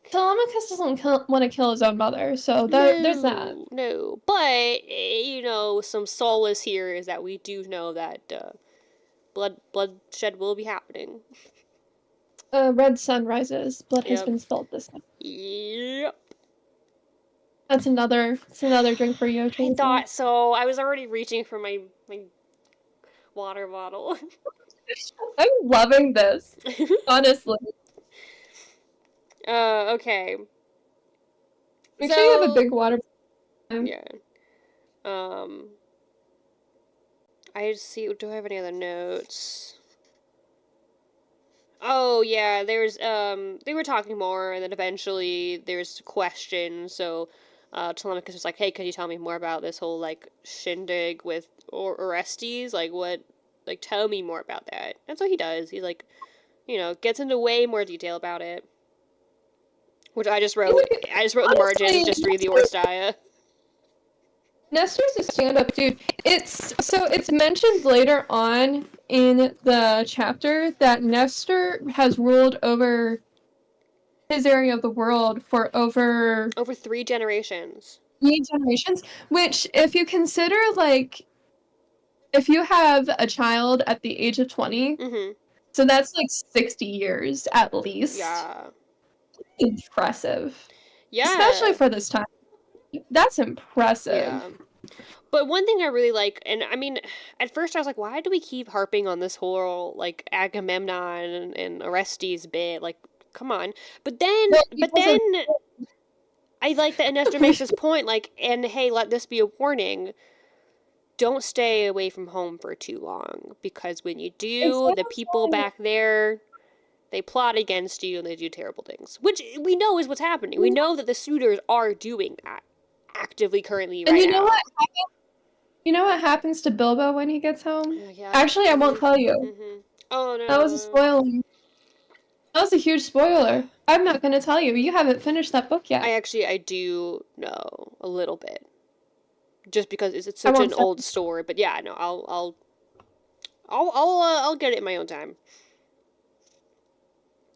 Telemachus doesn't want to kill his own mother, so there's that. No, but, some solace here is that we do know that bloodshed will be happening. Red sun rises. Blood has been spilled this time. Yep. That's another drink for you. I thought so. I was already reaching for my water bottle. I'm loving this. Honestly. Okay. Make sure you have a big water bottle. Yeah. I just see, do I have any other notes? Oh, yeah, there's, they were talking more, and then eventually there's questions, so, Telemachus was like, hey, could you tell me more about this whole, like, shindig with Orestes? Like, tell me more about that. And so he does. He's like, gets into way more detail about it. Which I just wrote in the margin, just read the Oresteia. Nestor's a stand-up dude. It's mentioned later on in the chapter that Nestor has ruled over his area of the world for over 3 generations. 3 generations, which if you consider, like, if you have a child at the age of 20, so that's like 60 years at least. Yeah. Impressive. Yeah. Especially for this time. That's impressive. Yeah. But one thing I really like, and I mean, at first I was like, why do we keep harping on this whole, like, Agamemnon and Orestes bit? Like, come on. But then I like that Nestor makes this point, like, and hey, let this be a warning. Don't stay away from home for too long, because when you do, the people back there, they plot against you and they do terrible things. Which we know is what's happening. We know that the suitors are doing that actively currently right now. And you know what happens? You know what happens to Bilbo when he gets home? Yeah. Actually, I won't tell you. Oh, no. That was a spoiler. That was a huge spoiler. I'm not going to tell you. You haven't finished that book yet. I do know a little bit. Just because it's such an old story. But yeah, no, I'll get it in my own time.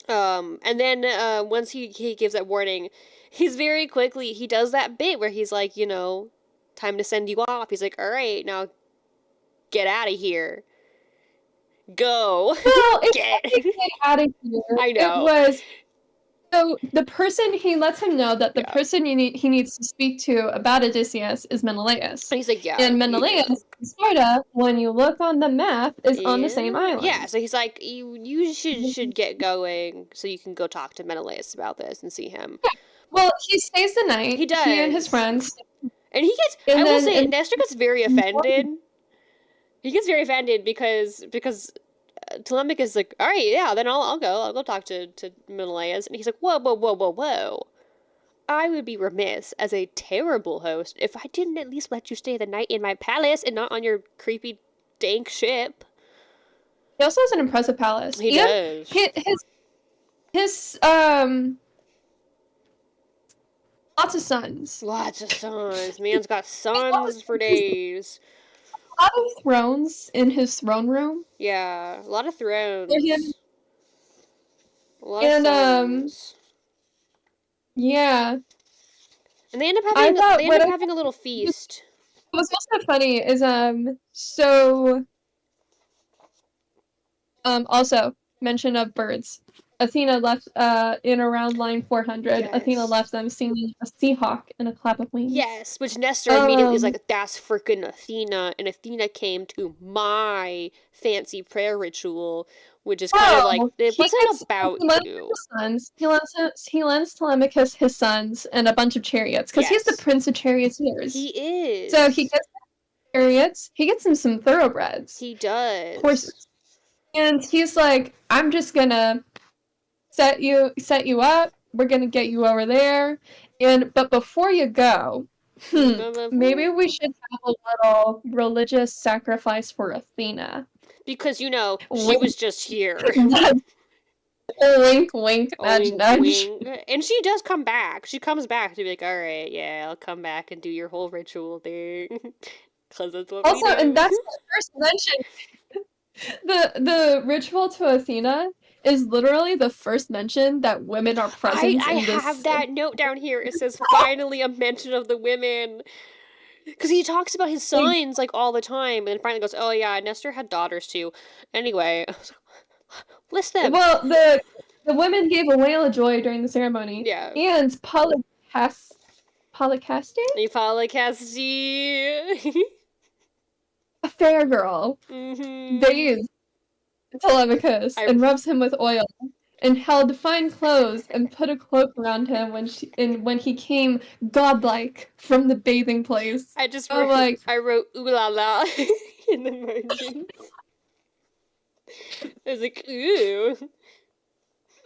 And then once he gives that warning, he's very quickly, he does that bit where he's like, you know, time to send you off. He's like, all right, now get out of here. Go. Well, get out of here. I know. It was, so the person, he lets him know that the person he needs to speak to about Odysseus is Menelaus. And he's like, yeah. And Menelaus, Sparta, when you look on the map, is on the same island. Yeah, so he's like, you should get going so you can go talk to Menelaus about this and see him. Yeah. Well, he stays the night. He does. He and his friends. And he gets, I will say, Nestor gets very offended. He gets very offended because Telemachus is like, all right, yeah, then I'll go talk to Menelaus. And he's like, whoa. I would be remiss as a terrible host if I didn't at least let you stay the night in my palace and not on your creepy, dank ship. He also has an impressive palace. He does. His lots of sons. Lots of sons. Man's got sons for days. A lot of thrones in his throne room. Yeah, a lot of thrones. A lot of sons. Yeah. And they end up having a little feast. What's also funny is also mention of birds. Athena left in around line 400. Yes. Athena left them singing a seahawk and a clap of wings. Yes, which Nestor immediately is like, that's freaking Athena. And Athena came to my fancy prayer ritual, which is kind of like, it wasn't about you. Sons. He lends Telemachus his sons and a bunch of chariots, because he's the prince of charioteers. He is. So he gets chariots. He gets him some thoroughbreds. He does. Horses. And he's like, I'm just gonna set you up. We're gonna get you over there. But before you go, maybe we should have a little religious sacrifice for Athena. Because, you know, she was just here. Wink, wink, nudge, nudge. Wink. And she does come back. She comes back to be like, all right, yeah, I'll come back and do your whole ritual thing. Because that's what we do. And that's the first mention. The ritual to Athena is literally the first mention that women are present I have that note down here. It says, finally a mention of the women. Because he talks about his sons, like, all the time, and finally goes, oh, yeah, Nestor had daughters, too. Anyway, list them. Well, the women gave a wail of joy during the ceremony. Yeah. And Polycaste? A fair girl. Bathed Telemachus and rubs him with oil, and held fine clothes and put a cloak around him when he came godlike from the bathing place. I wrote ooh la la in the margins. I was like, ooh.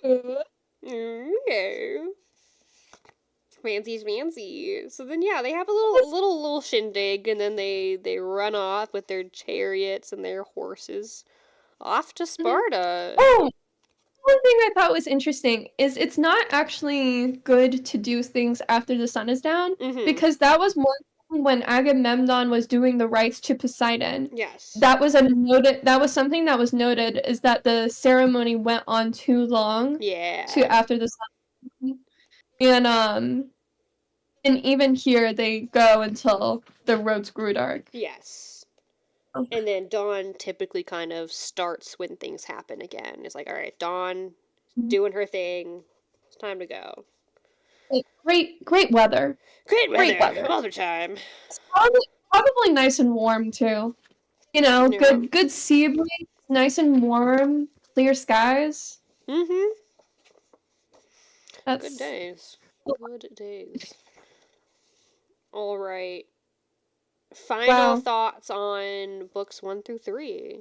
Okay. Fancy. So then, yeah, they have a little shindig, and then they run off with their chariots and their horses off to Sparta. Oh, one thing I thought was interesting is it's not actually good to do things after the sun is down, because that was more when Agamemnon was doing the rites to Poseidon. Yes. That was something that was noted, is that the ceremony went on too long. Yeah. To after the sun. And even here they go until the roads grew dark. Yes. And then dawn typically kind of starts when things happen again. It's like, all right, dawn doing her thing. It's time to go. Great weather. Great Great weather weather. all the time. It's probably nice and warm too. You know, Yeah. good sea breeze, nice and warm, clear skies. Mm-hmm. Good That's days. Good days. All right. Final wow. thoughts on books 1 through 3.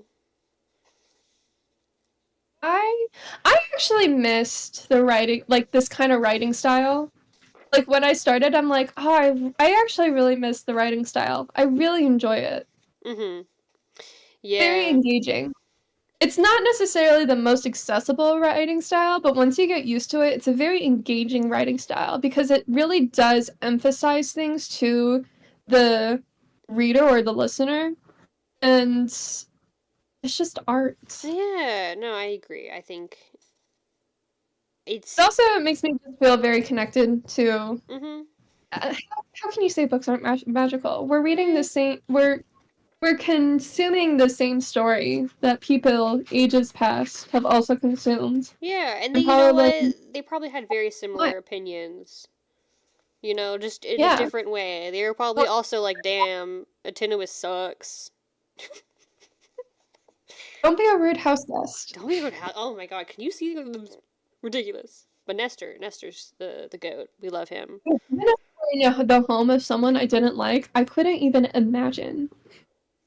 I I actually missed the writing, like this kind of writing style. Like when I started, I'm like, oh, I actually really miss the writing style. I really enjoy it. Mm-hmm. Very Yeah. engaging. It's not necessarily the most accessible writing style, but once you get used to it, it's a very engaging writing style because it really does emphasize things to the reader or the listener, and it's just art. Yeah, no, I agree. I think It it's. also makes me feel very connected to. Mm-hmm. How can you say books aren't magical? We're reading the Eh, same. We're consuming the same story that people ages past have also consumed, yeah, and and you know probably what? They probably had very what? similar opinions. You know, just in a Yeah. different way. They were probably Well, also like, damn, Atenuous sucks. don't be a rude house guest. Don't even have. Oh my god, can you see them? Ridiculous. But Nestor's the goat. We love him. The home of someone I didn't like, I couldn't even imagine.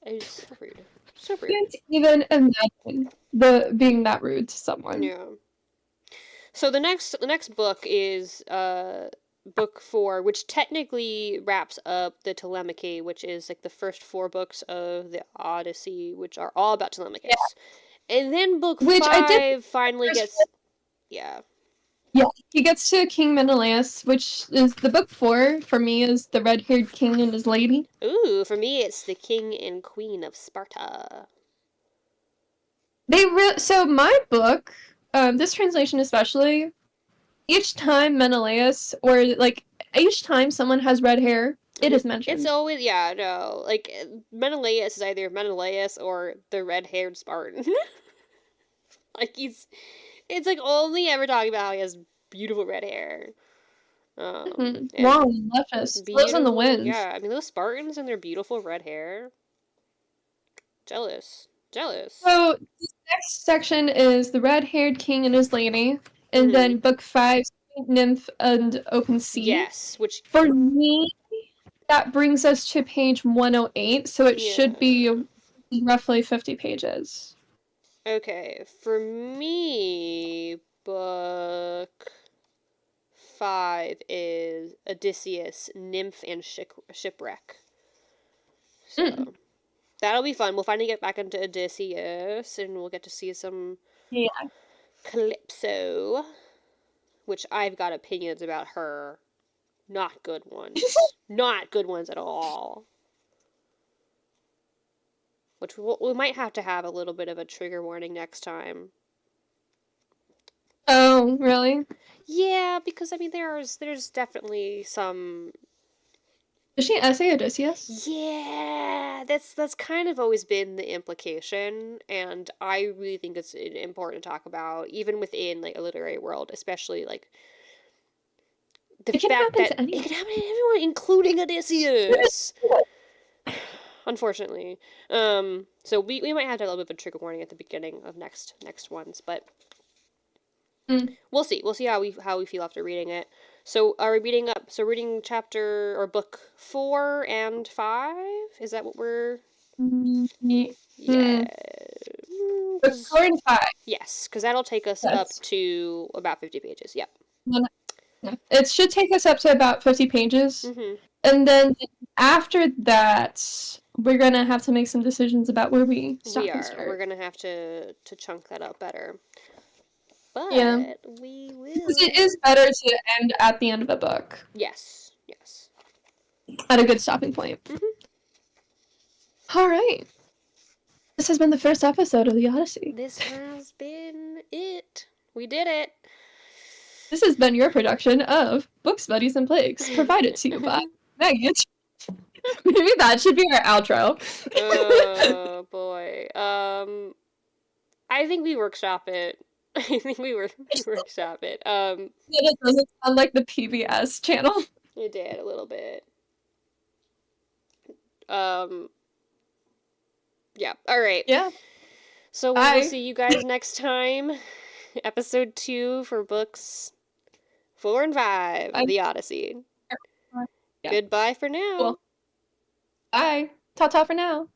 It's so rude. So rude. Can't even imagine the being that rude to someone. Yeah. So the next book is book 4, which technically wraps up the Telemachy, which is like the first 4 books of the Odyssey, which are all about Yeah. Telemachus. And then book Which I did 5 finally first. gets. Yeah. Yeah, he gets to King Menelaus, which is the book 4 for me is the red-haired king and his lady. Ooh, for me it's the King and Queen of Sparta. So my book, this translation especially, each time Menelaus or like each time someone has red hair, it is It's mentioned. always, yeah, no, like Menelaus is either Menelaus or the red-haired Spartan. Like it's like only ever talking about how he has beautiful red hair. And Long, luscious, blows in the beautiful, wind. yeah. I mean, those Spartans and their beautiful red hair. Jealous, jealous. So this next section is the red-haired king and his lady, and Mm-hmm. then book 5, Nymph and Open Sea. Yes, which For me, that brings us to page 108, so it yeah. should be roughly 50 pages. Okay, for me, book 5 is Odysseus, Nymph, and Shipwreck. Mm. So that'll be fun. We'll finally get back into Odysseus, and we'll get to see some Yeah. Calypso, which I've got opinions about her. Not good ones. Not good ones at all. Which we might have to have a little bit of a trigger warning next time. Oh, really? Yeah, because I mean there's definitely some. Does she essay Odysseus? Yeah, that's kind of always been the implication, and I really think it's important to talk about, even within like a literary world, especially like the It can fact happen that to it anyone. can happen to everyone, including Odysseus. Unfortunately, so we might have to have a little bit of a trigger warning at the beginning of next ones, but Mm. we'll see. We'll see how we feel after reading it. So are we reading up? So reading chapter or book 4 and 5. Is that what we're? Mm. Yeah. Book 4 and 5. Yes, because that'll take us up Yes. to about 50 pages. Yep. It should take us up to about 50 pages. Mm-hmm. And then after that, we're going to have to make some decisions about where we stop We and are. We're start. gonna have to chunk that up better. Yeah. But we Because will. it is better to end at the end of a book Yes. Yes. at a good stopping point. Mm-hmm. All right. This has been the first episode of the Odyssey. This has been it. We did it. This has been your production of Books, Buddies, and Plagues, provided to you by Maggie and Maybe that should be our outro. Oh boy. I think we workshop it. I think we workshop it. It doesn't sound like the PBS channel. It did a little bit. Um, yeah. All right. Yeah. So we will see you guys next time. Episode 2 for books 4 and 5 of the Odyssey. Yeah. Goodbye for now. Cool. Bye. Ta-ta for now.